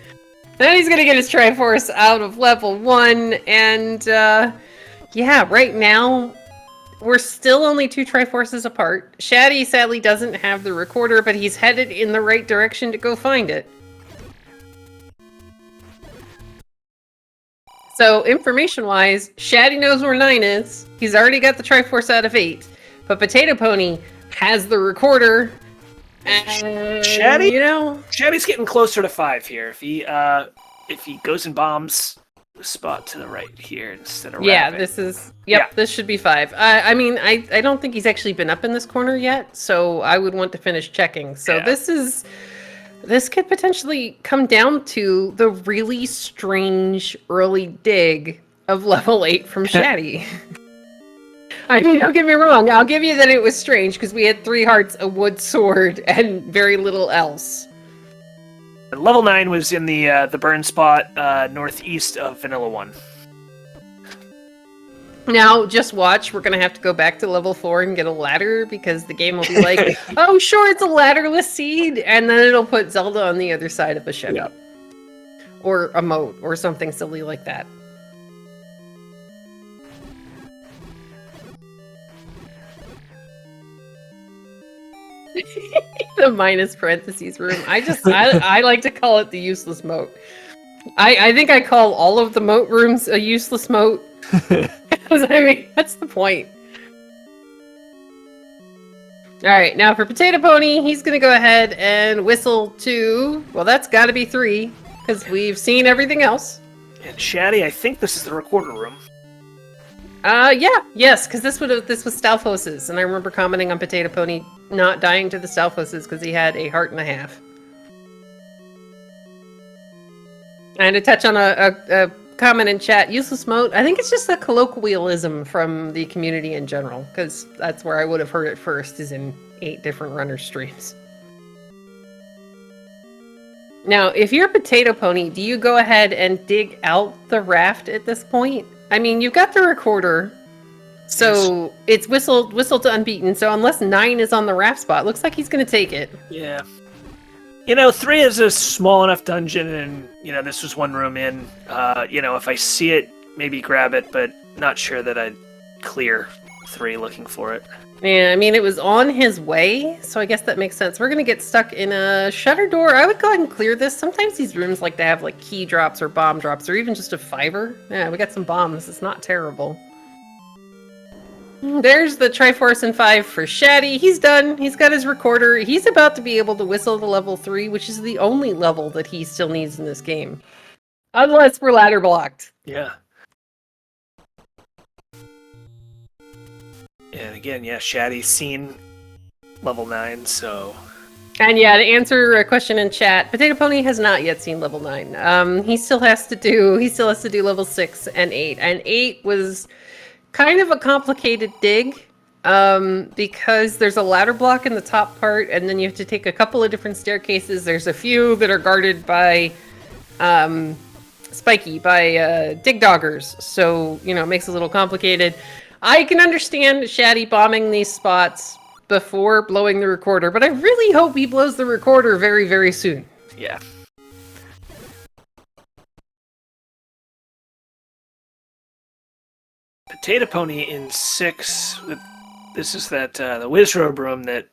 Then he's going to get his Triforce out of level 1, and yeah, right now, we're still only 2 Triforces apart. Shatty sadly doesn't have the recorder, but he's headed in the right direction to go find it. So, information-wise, Shatty knows where 9 is. He's already got the Triforce out of 8. But Potato Pony has the recorder. And, Shatty? you know... Shatty's getting closer to 5 here. If he goes and bombs the spot to the right here instead of wrapping. This is... Yep, this should be 5. I mean, I don't think he's actually been up in this corner yet, so I would want to finish checking. So this could potentially come down to the really strange early dig of level 8 from Shatty. I mean, don't get me wrong. I'll give you that it was strange because we had 3 hearts, a wood sword, and very little else. Level 9 was in the burn spot northeast of Vanilla 1. Now, just watch. We're going to have to go back to level 4 and get a ladder because the game will be like, oh, sure, it's a ladderless seed. And then it'll put Zelda on the other side of a ship. Yep. Or a moat or something silly like that. The minus parentheses room. I like to call it the useless moat. I think I call all of the moat rooms a useless moat. Because, I mean, that's the point. Alright, now for Potato Pony, he's going to go ahead and whistle to... Well, that's got to be 3, because we've seen everything else. And Shatty, I think this is the recorder room. Yes, because this was Stalfos's, and I remember commenting on Potato Pony not dying to the Stalfos's because he had a heart and a half. And to touch on a comment in chat, useless moat, I think it's just a colloquialism from the community in general, because that's where I would have heard it first, is in 8 different runner streams. Now, if you're a potato pony, do you go ahead and dig out the raft at this point? I mean, you've got the recorder, so it's whistle to unbeaten. So unless 9 is on the raft spot, looks like he's going to take it. Yeah. You know, 3 is a small enough dungeon, and, you know, this was one room in. You know, if I see it, maybe grab it, but not sure that I'd clear 3 looking for it. Yeah, I mean, it was on his way, so I guess that makes sense. We're going to get stuck in a shutter door. I would go ahead and clear this. Sometimes these rooms like to have, like, key drops or bomb drops, or even just a fiver. Yeah, we got some bombs. It's not terrible. There's the Triforce and 5 for Shatty. He's done. He's got his recorder. He's about to be able to whistle to level 3, which is the only level that he still needs in this game. Unless we're ladder blocked. Yeah. And again, yeah, Shatty's seen level 9, so... And yeah, to answer a question in chat, Potato Pony has not yet seen level 9. He still has to do level 6 and 8. And 8 was kind of a complicated dig, because there's a ladder block in the top part, and then you have to take a couple of different staircases. There's a few that are guarded by Spiky, by dig doggers, so, you know, it makes it a little complicated. I can understand Shatty bombing these spots before blowing the recorder, but I really hope he blows the recorder very, very soon. Yeah. Potato Pony in 6. This is that the Wizrobe room that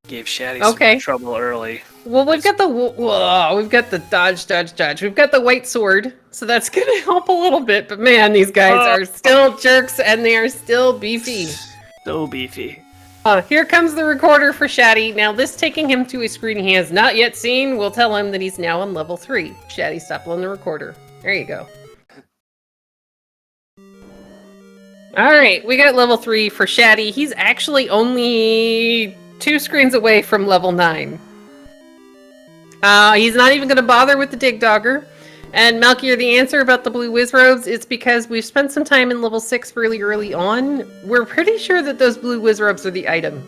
gave Shatty some trouble early. Well, we've got the dodge. We've got the white sword, so that's gonna help a little bit. But man, these guys are still jerks, and they are still beefy. So beefy. Here comes the recorder for Shatty. Now, this taking him to a screen he has not yet seen will tell him that he's now on level 3. Shatty, stop blowing the recorder. There you go. Alright, we got level 3 for Shatty. He's actually only 2 screens away from level 9. He's not even going to bother with the Dig Dogger. And Malkier, the answer about the blue Wizrobes, it's because we've spent some time in level 6 really early on. We're pretty sure that those blue Wizrobes are the item.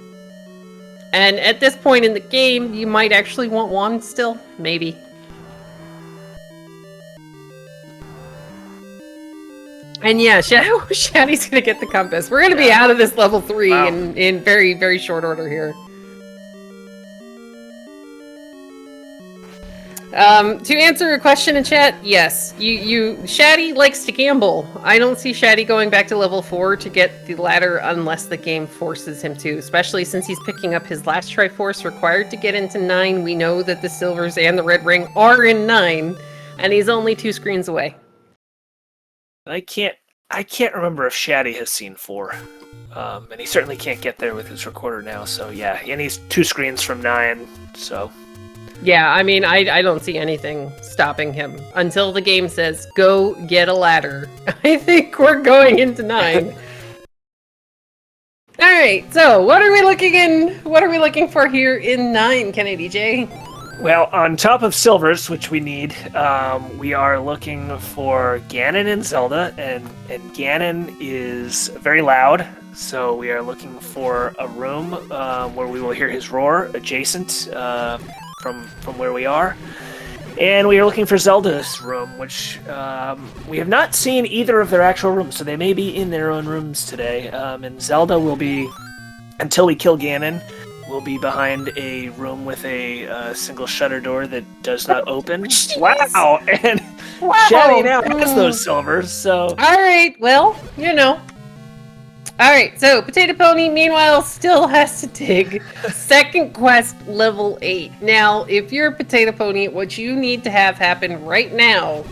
And at this point in the game, you might actually want wands still. Maybe. And yeah, Shatty's gonna get the compass. We're gonna be out of this level 3 in very, very short order here. To answer a question in chat, yes, Shatty likes to gamble. I don't see Shatty going back to level 4 to get the ladder unless the game forces him to, especially since he's picking up his last Triforce required to get into 9. We know that the silvers and the red ring are in 9, and he's only 2 screens away. I can't remember if Shatty has seen 4. And he certainly can't get there with his recorder now, so yeah. And he's 2 screens from 9, so... Yeah, I mean, I don't see anything stopping him until the game says, go get a ladder. I think we're going into 9. Alright, so what are we looking for here in 9, Kenny DJ? Well, on top of silvers, which we need, we are looking for Ganon and Zelda, and Ganon is very loud, so we are looking for a room where we will hear his roar adjacent from where we are. And we are looking for Zelda's room, which we have not seen either of their actual rooms, so they may be in their own rooms today. And Zelda will be, until we kill Ganon, will be behind a room with a single shutter door that does not open. Wow! And Shatty now has those silvers, so... Alright, well, you know. Alright, so Potato Pony, meanwhile, still has to dig second quest level 8. Now, if you're a Potato Pony, what you need to have happen right now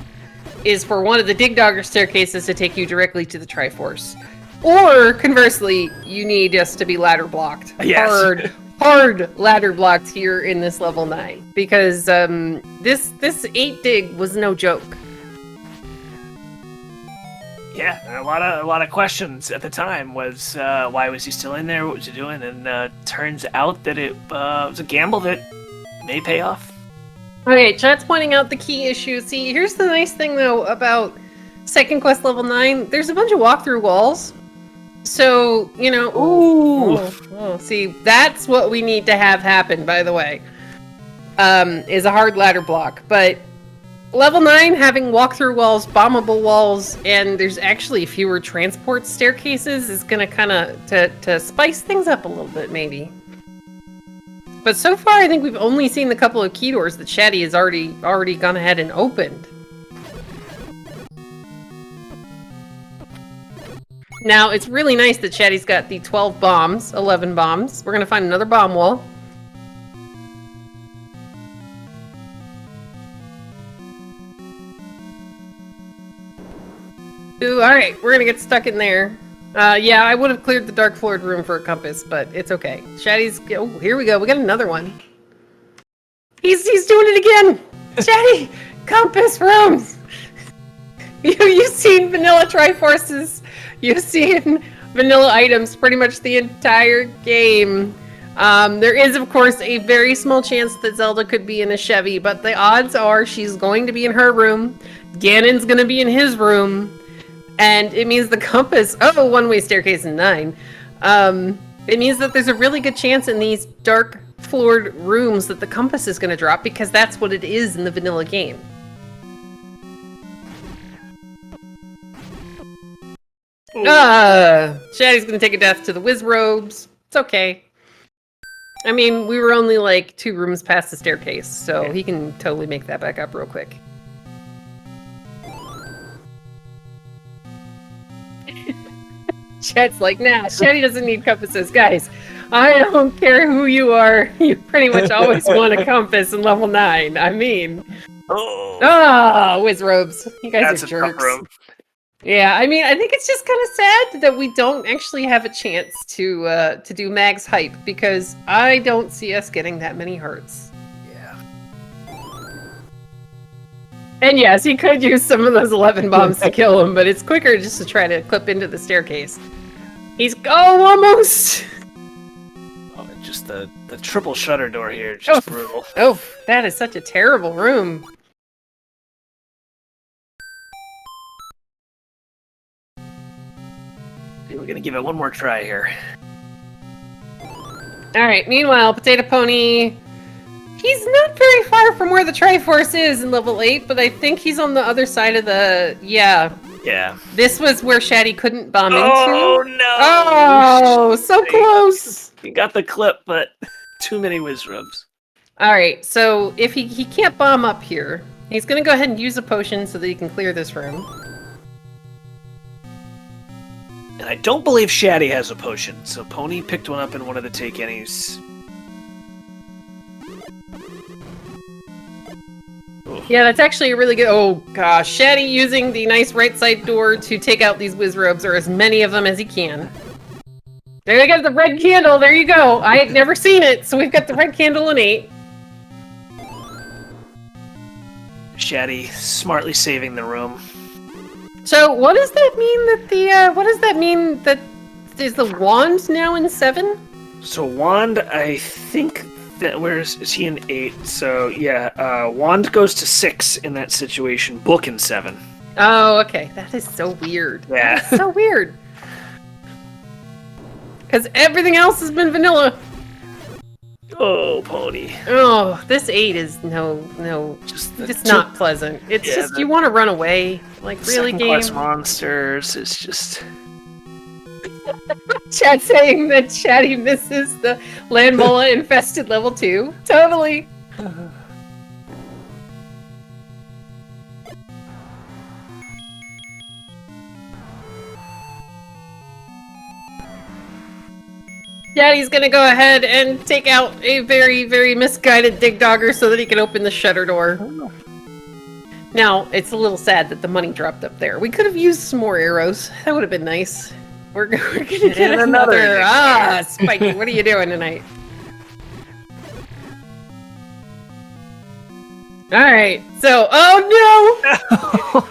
is for one of the Dig Dogger staircases to take you directly to the Triforce. Or, conversely, you need us to be ladder blocked. Yes. Hard ladder blocked here in this level 9. Because this 8 dig was no joke. Yeah, a lot of questions at the time was why was he still in there? What was he doing? And turns out that it was a gamble that may pay off. Okay, chat's pointing out the key issue. See, here's the nice thing though about second quest level 9. There's a bunch of walkthrough walls. So, you know, see, that's what we need to have happen, by the way. is a hard ladder block. But level 9, having walk-through walls, bombable walls, and there's actually fewer transport staircases is going to kind of to spice things up a little bit, maybe. But so far, I think we've only seen the couple of key doors that Shatty has already gone ahead and opened. Now, it's really nice that Shatty's got the 12 bombs, 11 bombs. We're going to find another bomb wall. Ooh, alright, we're going to get stuck in there. Yeah, I would have cleared the dark floored room for a compass, but it's okay. Shatty's... Oh, here we go. We got another one. He's doing it again! Shatty! Compass rooms! You've seen vanilla Triforces. You've seen vanilla items pretty much the entire game. There is, of course, a very small chance that Zelda could be in a Chevy, but the odds are she's going to be in her room. Ganon's going to be in his room. And it means the compass... Oh, one-way staircase in 9. It means that there's a really good chance in these dark floored rooms that the compass is going to drop, because that's what it is in the vanilla game. Shatty's gonna take a death to the whiz robes. It's okay. I mean, we were only like 2 rooms past the staircase, so he can totally make that back up real quick. Chat's like, nah, Shatty doesn't need compasses. Guys, I don't care who you are. You pretty much always want a compass in level 9. I mean... whiz robes. You guys are jerks. Yeah, I mean, I think it's just kind of sad that we don't actually have a chance to do Mag's hype, because I don't see us getting that many hearts. Yeah. And yes, he could use some of those 11 bombs to kill him, but it's quicker just to try to clip into the staircase. He's... Oh, almost! Oh, just the triple shutter door here, just brutal. Oh, that is such a terrible room. We're gonna give it one more try here. Alright, meanwhile, Potato Pony... He's not very far from where the Triforce is in level 8, but I think he's on the other side of the... Yeah. Yeah. This was where Shatty couldn't bomb into. Oh, no! Oh, so close! He got the clip, but too many whiz rubs. Alright, so if he can't bomb up here, he's gonna go ahead and use a potion so that he can clear this room. And I don't believe Shatty has a potion, so Pony picked one up in one of the take-anys. Yeah, that's actually a really good... Oh, gosh. Shatty using the nice right side door to take out these whiz robes, or as many of them as he can. There you got the red candle. There you go. I had never seen it, so we've got the red candle in 8. Shatty smartly saving the room. So, what does that mean that the, what does that mean that... Is the wand now in 7? So Wand, I think that... Where is he in 8? So, yeah, Wand goes to 6 in that situation. Book in 7. Oh, okay. That is so weird. Yeah. That is so weird. Because everything else has been vanilla. Oh, Pony. Oh, this 8 is no, just not pleasant. It's just, you want to run away. Like, really, game? Second-class monsters is just... Chat saying that Shatty misses the Landmola infested level 2. Totally. Daddy's gonna go ahead and take out a very, very misguided Dig Dogger so that he can open the shutter door. Oh. Now, it's a little sad that the money dropped up there. We could have used some more arrows. That would have been nice. We're gonna get another... Spiky, what are you doing tonight? Alright, so... Oh,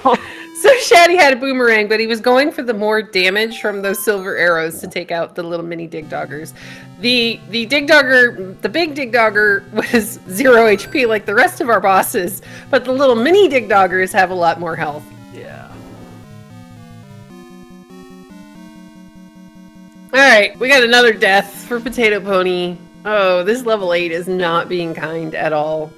no! So Shatty had a boomerang, but he was going for the more damage from those silver arrows to take out the little mini Dig Doggers. The Dig Dogger, the big Dig Dogger was 0 HP like the rest of our bosses, but the little mini Dig Doggers have a lot more health. Yeah. Alright, we got another death for Potato Pony. Oh, this level 8 is not being kind at all.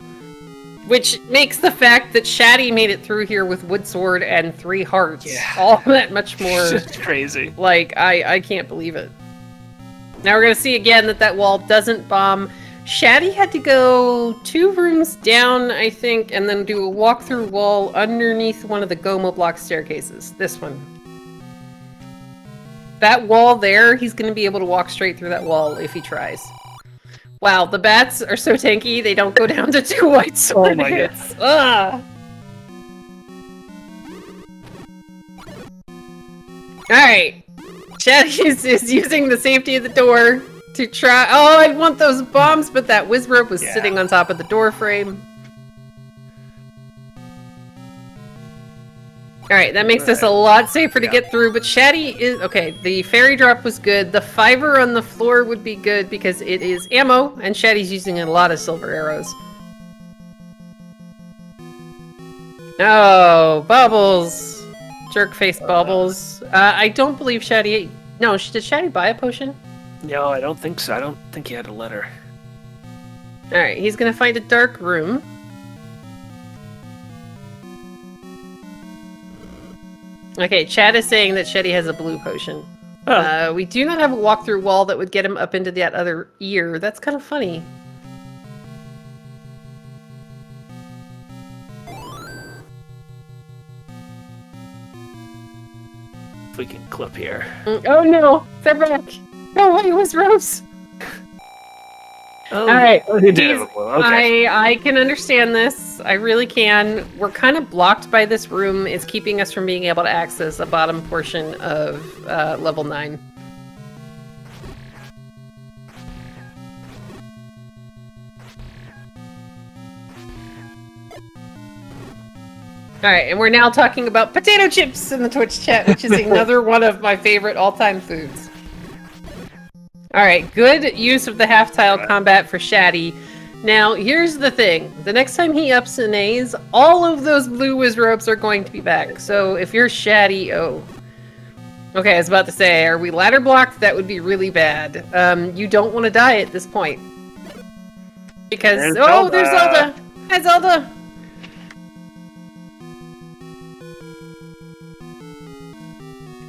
Which makes the fact that Shatty made it through here with Wood Sword and 3 hearts all that much more... It's just crazy. Like, I can't believe it. Now we're going to see again that wall doesn't bomb. Shatty had to go 2 rooms down, I think, and then do a walk-through wall underneath one of the Gomo block staircases. This one. That wall there, he's going to be able to walk straight through that wall if he tries. Wow, the bats are so tanky, they don't go down to 2 white sword hits. Ah! Alright. Shatty is using the safety of the door to try... Oh, I want those bombs, but that whiz rope was sitting on top of the door frame. Alright, that makes this a lot safer to get through, but Shatty is... Okay, the fairy drop was good. The fiver on the floor would be good because it is ammo, and Shatty's using a lot of silver arrows. Oh, bubbles! Jerk face bubbles. I don't believe Shatty... No, did Shatty buy a potion? No, I don't think so. I don't think he had a letter. Alright, he's gonna find a dark room. Okay, Chad is saying that Shetty has a blue potion. Oh. We do not have a walk-through wall that would get him up into that other ear. That's kind of funny. If we can clip here. Oh no! They're back! No way, it was Rose! Oh, alright, okay. I can understand this. I really can. We're kind of blocked by this room. It's keeping us from being able to access the bottom portion of level 9. Alright, and we're now talking about potato chips in the Twitch chat, which is another one of my favorite all-time foods. Alright, good use of the half-tile combat for Shatty. Now, here's the thing. The next time he ups and A's, all of those blue whiz ropes are going to be back. So if you're Shatty, oh. Okay, I was about to say, are we ladder blocked? That would be really bad. You don't want to die at this point. Because, there's Zelda! Hi, Zelda!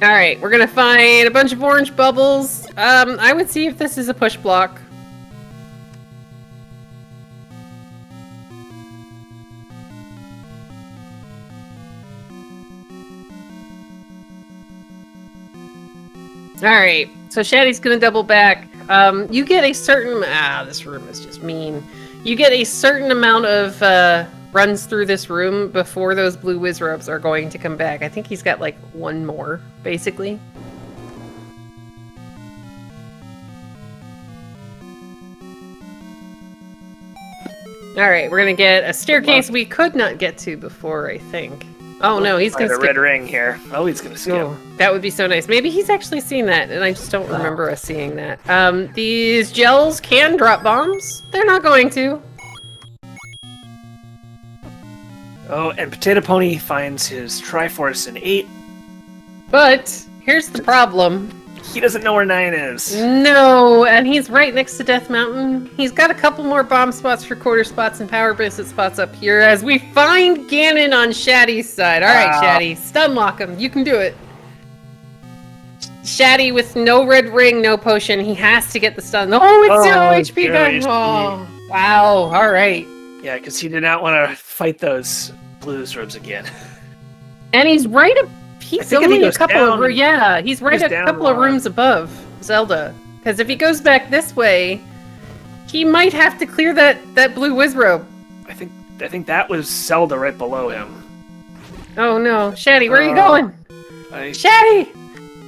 Alright, we're gonna find a bunch of orange bubbles. I would see if this is a push block. Alright, so Shatty's gonna double back. You get a certain... this room is just mean. You get a certain amount of runs through this room before those blue whiz ropes are going to come back. I think he's got like one more, basically. Alright, we're gonna get a staircase we could not get to before, I think. Oh no, he's gonna skip. A red ring here. Oh, he's gonna skip. Oh, that would be so nice. Maybe he's actually seen that, and I just don't remember us seeing that. These gels can drop bombs. They're not going to. Oh, and Potato Pony finds his Triforce in 8. But here's the problem. He doesn't know where 9 is. No, and he's right next to Death Mountain. He's got a couple more bomb spots for quarter spots and power bracelet spots up here as we find Ganon on Shatty's side. Alright, Shatty, stun lock him. You can do it. Shatty with no red ring, no potion. He has to get the stun. Oh, it's 0 HP gun. Oh, wow. Alright. Yeah, because he did not want to fight those blues robes again. And he's right up. He's only a couple of he's right a couple of rooms above Zelda. Because if he goes back this way, he might have to clear that blue whiz robe. I think that was Zelda right below him. Oh no, Shatty, where are you going? Shatty!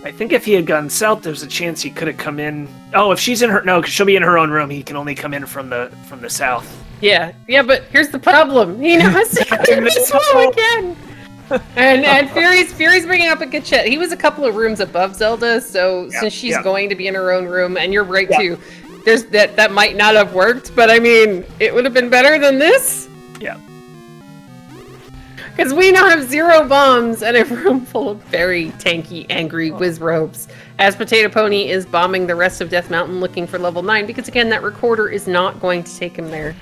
I think if he had gone south, there's a chance he could have come in. Oh, if she's in her because she'll be in her own room. He can only come in from the south. Yeah, but here's the problem. He knows to do this wall again. and Fury's bringing up a good chat. He was a couple of rooms above Zelda, so since she's going to be in her own room, and you're right too, there's that might not have worked, but I mean, it would have been better than this. Yeah. Because we now have 0 bombs and a room full of very tanky, angry Wizrobes. As Potato Pony is bombing the rest of Death Mountain looking for level 9, because again, that recorder is not going to take him there.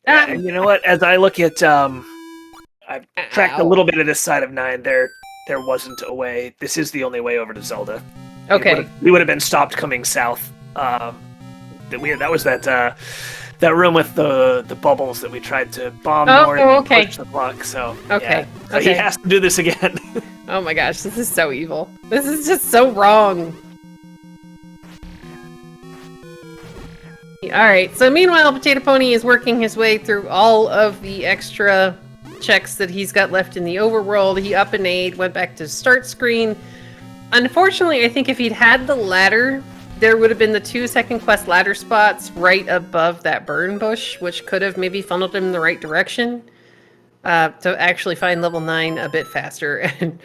And you know what? As I look at, I've tracked a little bit of this side of 9. There wasn't a way. This is the only way over to Zelda. Okay. We would have been stopped coming south. That was that room with the bubbles that we tried to bomb north and push the block. So okay. Yeah. So he has to do this again. Oh my gosh, this is so evil. This is just so wrong. Alright, so meanwhile, Potato Pony is working his way through all of the extra checks that he's got left in the overworld. He up an 8, went back to start screen. Unfortunately, I think if he'd had the ladder, there would have been the 2 second quest ladder spots right above that burn bush, which could have maybe funneled him in the right direction to actually find level 9 a bit faster. And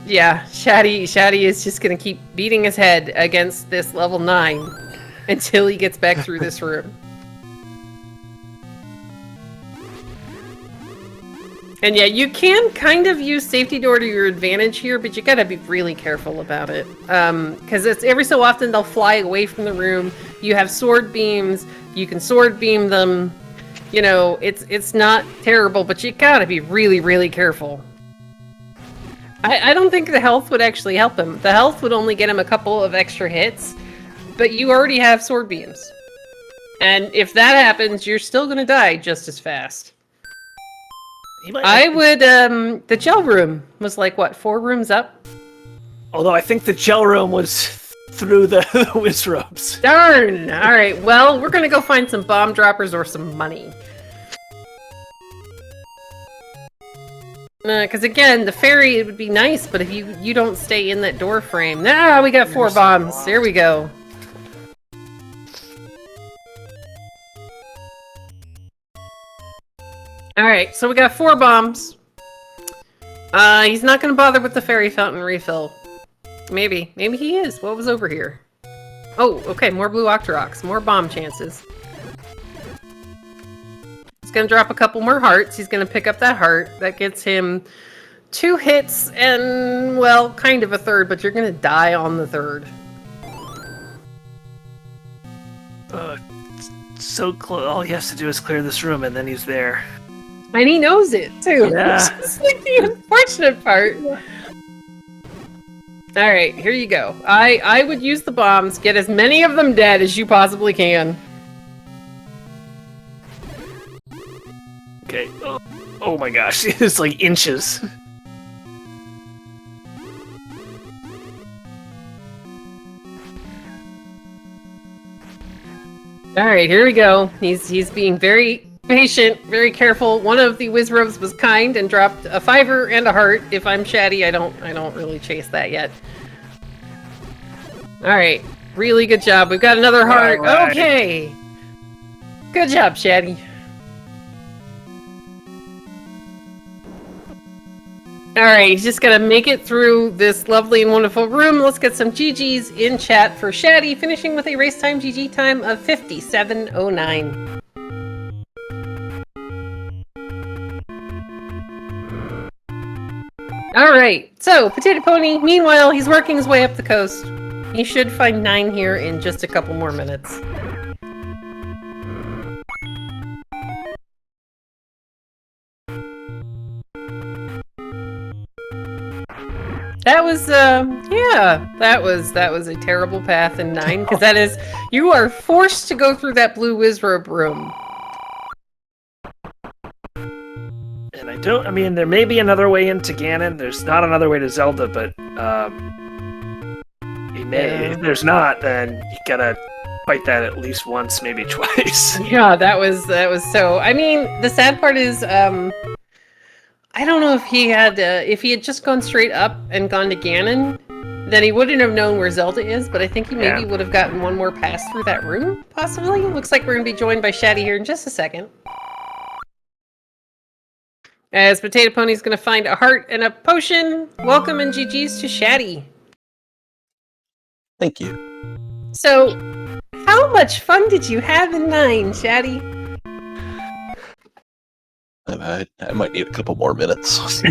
yeah, Shatty is just going to keep beating his head against this level 9 until he gets back through this room. And yeah, you can kind of use safety door to your advantage here, but you gotta be really careful about it. Because it's every so often they'll fly away from the room. You have sword beams, you can sword beam them. You know, it's not terrible, but you gotta be really, really careful. I don't think the health would actually help him. The health would only get him a couple of extra hits, but you already have sword beams. And if that happens, you're still gonna die just as fast. I would, the gel room was like, what, 4 rooms up? Although I think the gel room was through the Wizrobes. Darn! Alright, well, we're gonna go find some bomb droppers or some money. Because again, the fairy, it would be nice, but if you don't stay in that door frame... Nah, we got 4 bombs. There we go. Alright, so we got 4 bombs. He's not gonna bother with the fairy fountain refill. Maybe. Maybe he is. What was over here? Oh, okay, more blue Octoroks. More bomb chances. He's gonna drop a couple more hearts. He's gonna pick up that heart. That gets him 2 hits and, well, kind of a third, but you're gonna die on the third. So close. All he has to do is clear this room, and then he's there. And he knows it, too. Yeah. That's like the unfortunate part. Alright, here you go. I would use the bombs, get as many of them dead as you possibly can. Okay. Oh my gosh, it's like inches. Alright, here we go. He's being very patient, very careful. One of the Wizrobes was kind and dropped a 5er and a heart. If I'm Shatty, I don't really chase that yet. Alright, really good job. We've got another heart. Right. Okay! Good job, Shatty. Alright, he's just gonna make it through this lovely and wonderful room. Let's get some GGs in chat for Shatty, finishing with a race time GG time of 57:09. Alright, so Potato Pony, meanwhile, he's working his way up the coast. He should find 9 here in just a couple more minutes. That was, yeah, that was a terrible path in 9, because that is, you are forced to go through that blue Wizrobe room. And I mean, there may be another way into Ganon. There's not another way to Zelda, but, if there's not, then you gotta fight that at least once, maybe twice. Yeah, that was so, I mean, the sad part is, I don't know if he had just gone straight up and gone to Ganon, then he wouldn't have known where Zelda is, but I think he maybe would have gotten one more pass through that room, possibly. Looks like we're going to be joined by Shatty here in just a second. As Potato Pony's going to find a heart and a potion. Welcome and GG's to Shatty. Thank you. So, how much fun did you have in 9, Shatty? I might need a couple more minutes.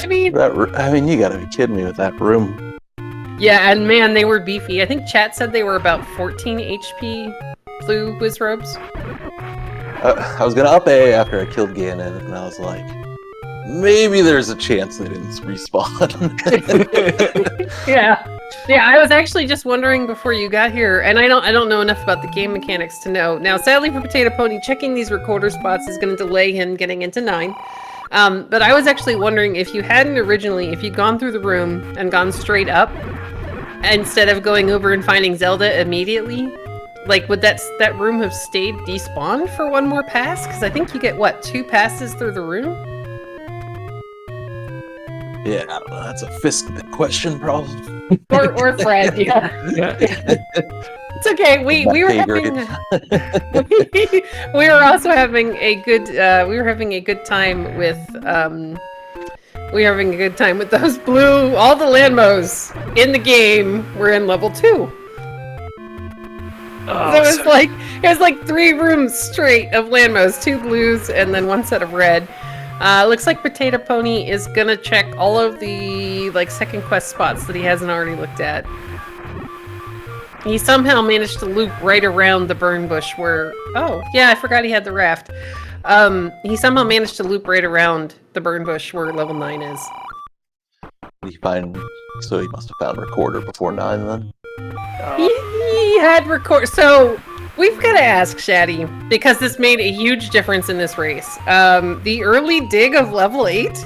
I mean, you gotta be kidding me with that room. yeah, and man, they were beefy. I think chat said they were about 14 HP blue whiz robes. I was gonna up A after I killed Ganon, and I was like, maybe there's a chance they didn't respawn. Yeah. Yeah, I was actually just wondering before you got here, and I don't know enough about the game mechanics to know. Now, sadly for Potato Pony, checking these recorder spots is going to delay him getting into 9. But I was actually wondering if you hadn't originally, if you'd gone through the room and gone straight up, instead of going over and finding Zelda immediately, like, would that room have stayed despawned for one more pass? Because I think you get, what, 2 passes through the room? Yeah, I don't know. That's a Fisk question, probably. Or Fred, yeah. It's okay. We were having we were also having a good time with those blue. All the Landmos in the game were in level 2. Oh, So it was like 3 rooms straight of Landmos, 2 blues, and then 1 set of red. Looks like Potato Pony is gonna check all of the second quest spots that he hasn't already looked at. He somehow managed to loop right around the burn bush where... Oh, yeah, I forgot he had the raft. He somehow managed to loop right around the burn bush where level 9 is. So he must have found Recorder before 9 then? He had record... So... We've got to ask Shatty, because this made a huge difference in this race. The early dig of level 8.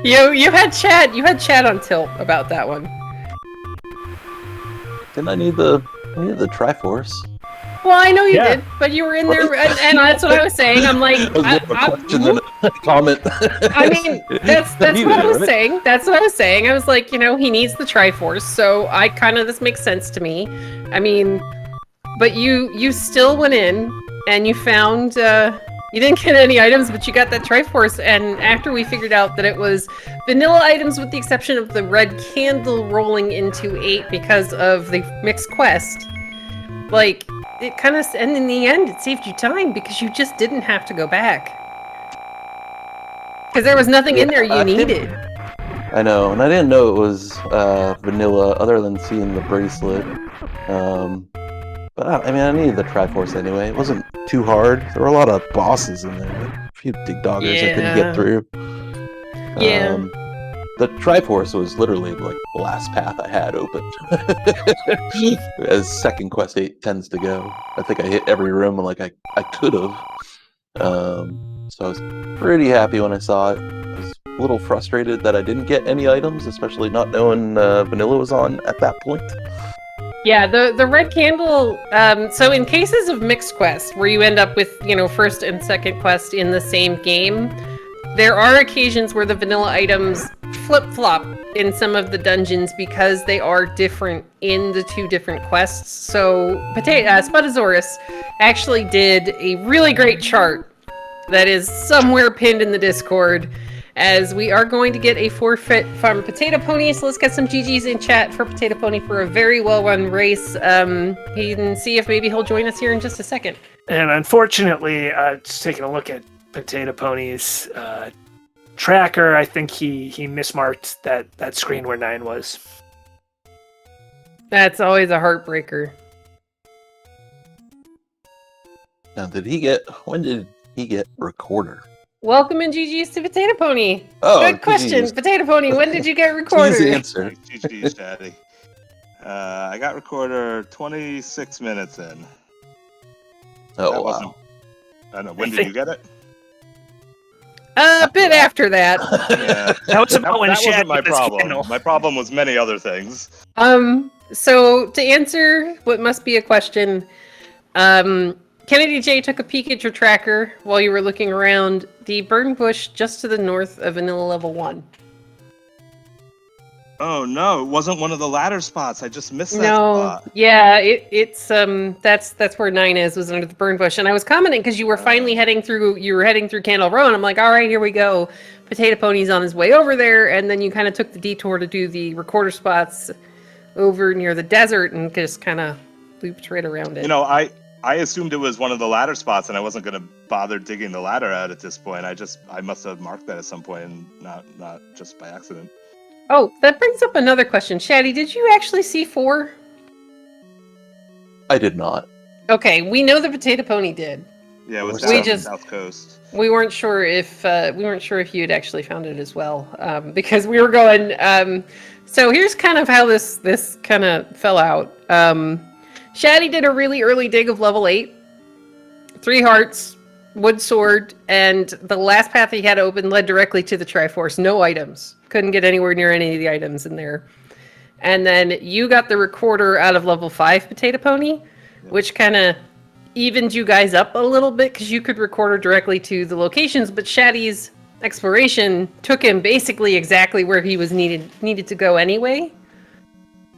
You had chat on tilt about that one. Didn't I need the Triforce? Well, I know you did, but you were in there, and that's what I was saying. I'm like, comment. I mean, that's what I was saying. That's what I was saying. I was like, he needs the Triforce, so this makes sense to me. I mean, but you still went in, and you found, you didn't get any items, but you got that Triforce, and after we figured out that it was vanilla items with the exception of the red candle rolling into 8 because of the mixed quest, it kind of, and in the end, it saved you time because you just didn't have to go back. Because there was nothing in there you needed. I know, and I didn't know it was vanilla other than seeing the bracelet. But I needed the Triforce anyway. It wasn't too hard. There were a lot of bosses in there. A few dig doggers I couldn't get through. Yeah. The Triforce was literally the last path I had open. As second quest 8 tends to go. I think I hit every room I could have. So I was pretty happy when I saw it. I was a little frustrated that I didn't get any items, especially not knowing vanilla was on at that point. Yeah, the red candle, so in cases of mixed quest, where you end up with, first and second quest in the same game, there are occasions where the vanilla items flip-flop in some of the dungeons because they are different in the 2 different quests. So, Sputasaurus actually did a really great chart that is somewhere pinned in the Discord, as we are going to get a forfeit from Potato Pony, so let's get some GGs in chat for Potato Pony for a very well-run race. He can see if maybe he'll join us here in just a second. And unfortunately, just taking a look at Potato Pony's tracker, I think he mismarked that screen where 9 was. That's always a heartbreaker. Now, when did he get Recorder? Welcome in GG's to Potato Pony. Oh, good question. geez. Potato Pony, when did you get Recorder? Easy answer. GG's, Daddy. I got Recorder 26 minutes in. Oh, wow. I don't know. When did you get it? A bit after that. Yeah. That was about when that Shad wasn't my hit this problem. candle. My problem was many other things. So to answer what must be a question, Kennedy J took a peek at your tracker while you were looking around the burn bush just to the north of Vanilla Level 1. Oh no, it wasn't one of the ladder spots. I just missed that No, spot. yeah, it's that's where 9 is, was under the burn bush. And I was commenting because you were finally heading through Candle Row, and I'm like, all right, here we go. Potato Pony's on his way over there, and then you kind of took the detour to do the recorder spots over near the desert and just kind of looped right around it. You know, I assumed it was one of the ladder spots, and I wasn't going to bother digging the ladder out at this point. I must have marked that at some point, and not just by accident. Oh, that brings up another question. Shatty, did you actually see 4? I did not. Okay, we know the Potato Pony did. Yeah, it was We down just- South Coast. We weren't sure if you had actually found it as well, because we were going. So here's kind of how this kind of fell out. Shatty did a really early dig of level 8, 3 hearts, wood sword, and the last path he had open led directly to the Triforce. No items. Couldn't get anywhere near any of the items in there. And then you got the recorder out of level 5 Potato Pony, which kind of evened you guys up a little bit because you could recorder directly to the locations, but Shatty's exploration took him basically exactly where he was needed to go anyway.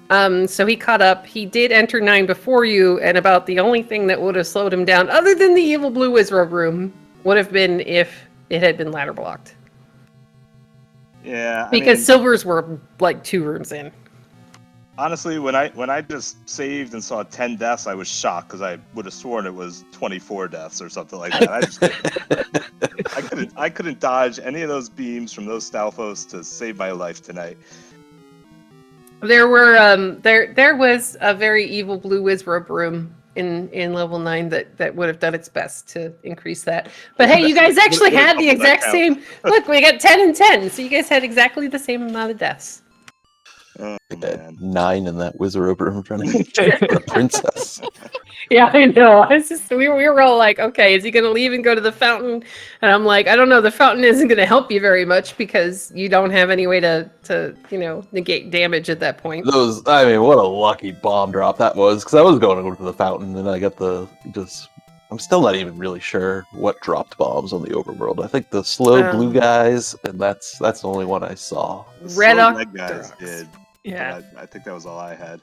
So he caught up. He did enter 9 before you, and about the only thing that would have slowed him down, other than the evil blue wizard room, would have been if it had been ladder blocked. Yeah, Because silvers were like 2 rooms in. honestly, when I just saved and saw 10 deaths, I was shocked because I would have sworn it was 24 deaths or something like that. I couldn't dodge any of those beams from those Stalfos to save my life tonight. There were there was a very evil blue wizrobe room in level 9 that would have done its best to increase that. But hey, you guys actually had the exact same. Look, we got 10 and 10, so you guys had exactly the same amount of deaths. Oh, I man. had 9 in that wizard room trying to get a princess. Yeah, I know. It's just we were all like, okay, is he gonna leave and go to the fountain? And I'm like, I don't know. The fountain isn't gonna help you very much because you don't have any way to negate damage at that point. I mean, what a lucky bomb drop that was, because I was going to go to the fountain, and I got I'm still not even really sure what dropped bombs on the overworld. I think the slow blue guys, and that's the only one I saw. The Red slow Oct leg guys Drox. did. Yeah. but I think that was all I had.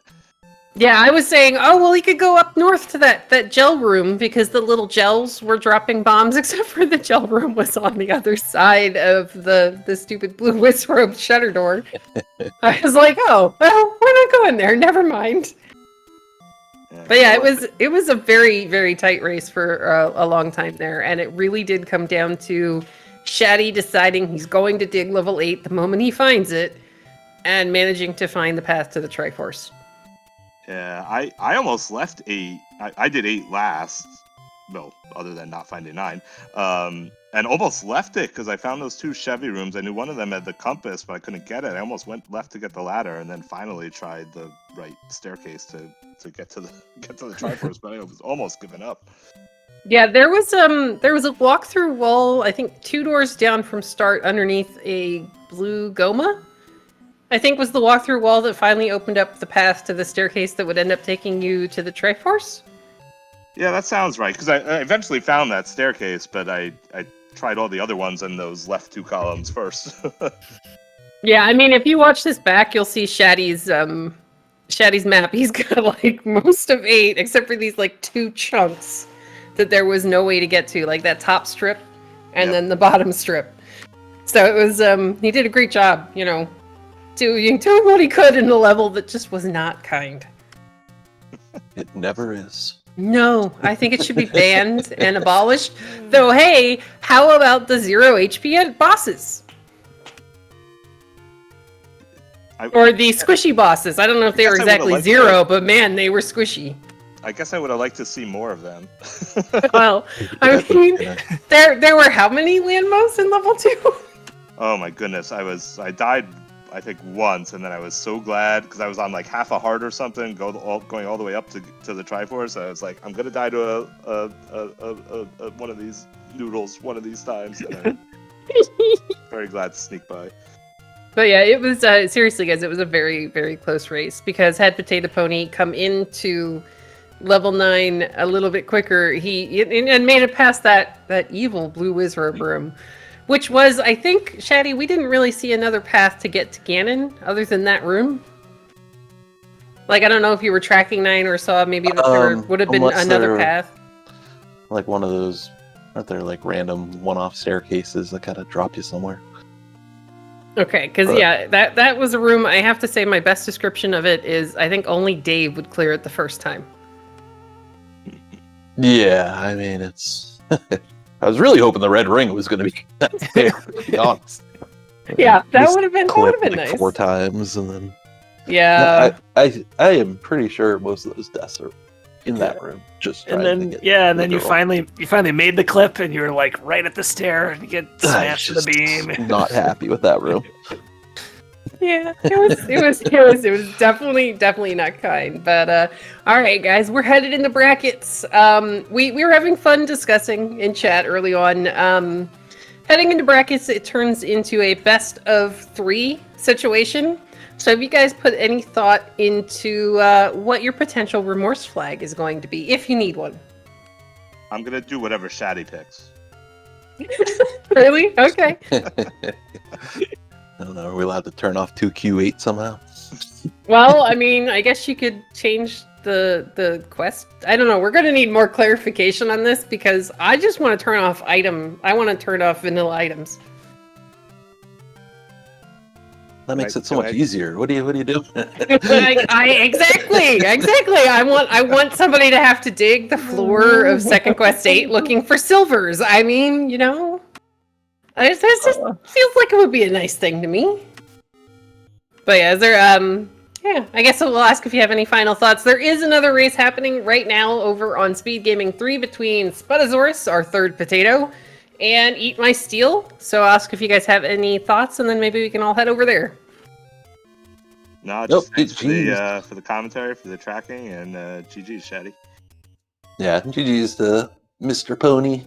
Yeah, I was saying, oh, well, he could go up north to that gel room because the little gels were dropping bombs, except for the gel room was on the other side of the stupid blue wizrobe shutter door. I was like, oh, well, we're not going there. Never mind. But yeah, it was a very, very tight race for a long time there, and it really did come down to Shatty deciding he's going to dig level 8 the moment he finds it, and managing to find the path to the Triforce. Yeah, I almost left 8. I did 8 last. Well, other than not finding 9. And almost left it because I found those 2 Chevy rooms. I knew one of them had the compass, but I couldn't get it. I almost left to get the ladder, and then finally tried the right staircase to get to the Triforce, but I was almost giving up. Yeah, there was a walk-through wall, I think 2 doors down from start underneath a blue goma. I think was the walk-through wall that finally opened up the path to the staircase that would end up taking you to the Triforce. Yeah, that sounds right, because I eventually found that staircase, but I tried all the other ones in those left 2 columns first. Yeah, I mean, if you watch this back, you'll see Shatty's map. He's got like most of 8, except for these like 2 chunks that there was no way to get to, like that top strip and then the bottom strip. So it was he did a great job, doing what he could in a level that just was not kind. It never is. No, I think it should be banned and abolished. Though, hey, how about the 0 HP bosses? Or the squishy bosses. I don't know if they were exactly 0, but man, they were squishy. I guess I would have liked to see more of them. Well, I mean, there were how many landmos in level 2? Oh my goodness, I died I think once, and then I was so glad because I was on like half a heart or something, going all the way up to the Triforce. I was like, I'm gonna die to a one of these noodles one of these times. And I'm very glad to sneak by. But yeah, it was seriously, guys, it was a very, very close race because had Potato Pony come into level 9 a little bit quicker, he made it past that evil blue wizard room. Which was, I think, Shatty, we didn't really see another path to get to Ganon other than that room. Like, I don't know if you were tracking 9 or saw maybe that there would have been another path. Like one of those, aren't there like random one-off staircases that kind of drop you somewhere? Okay, because yeah, that was a room, I have to say my best description of it is I think only Dave would clear it the first time. Yeah, I mean, it's. I was really hoping the red ring was going to be that there, to be honest. Yeah, that Just would have been clipped like nice. 4 times, and then. Yeah. I am pretty sure most of those deaths are in that room. Just And trying then to get and then you literal. finally made the clip, and you're like right at the stair, and you get I'm smashed to the just beam. Not happy with that room. Yeah, it was definitely not kind. But all right, guys, we're headed into brackets. We were having fun discussing in chat early on. Heading into brackets, it turns into a best of 3 situation. So have you guys put any thought into what your potential remorse flag is going to be, if you need one? I'm gonna do whatever Shatty picks. Really? Okay. I don't know. Are we allowed to turn off 2Q8 somehow? Well, I mean, I guess you could change the quest. I don't know. We're gonna need more clarification on this because I just want to turn off I want to turn off vanilla items. That makes it so Can much I- easier. What do you do? Exactly. I want somebody to have to dig the floor of Second Quest 8 looking for silvers. I mean, you know, it just feels like it would be a nice thing to me. But yeah, is there yeah, I guess we'll ask if you have any final thoughts. There is another race happening right now over on SpeedGaming 3 between Sputosaurus, our third potato, and Eat My Steel. So I'll ask if you guys have any thoughts, and then maybe we can all head over there. No, Nope, just thanks GG's. for the commentary, for the tracking, and GG's, Shatty. Yeah, GG's to Mr. Pony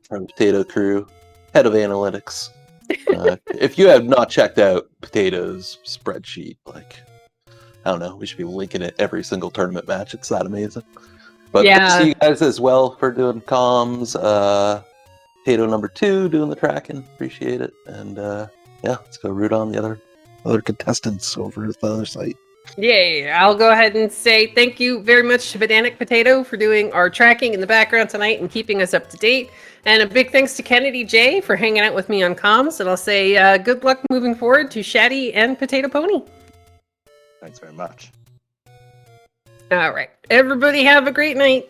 from Potato Crew, head of analytics. If you have not checked out Potato's spreadsheet, like, I don't know, we should be linking it every single tournament match. It's that amazing. But Yeah. thanks to you guys as well for doing comms. Potato number 2 doing the tracking. Appreciate it. And yeah, let's go root on the other contestants over at the other site. Yay! I'll go ahead and say thank you very much to Bananic Potato for doing our tracking in the background tonight and keeping us up to date. And a big thanks to Kennedy J for hanging out with me on comms. And I'll say good luck moving forward to Shatty and Potato Pony. Thanks very much. All right. Everybody have a great night.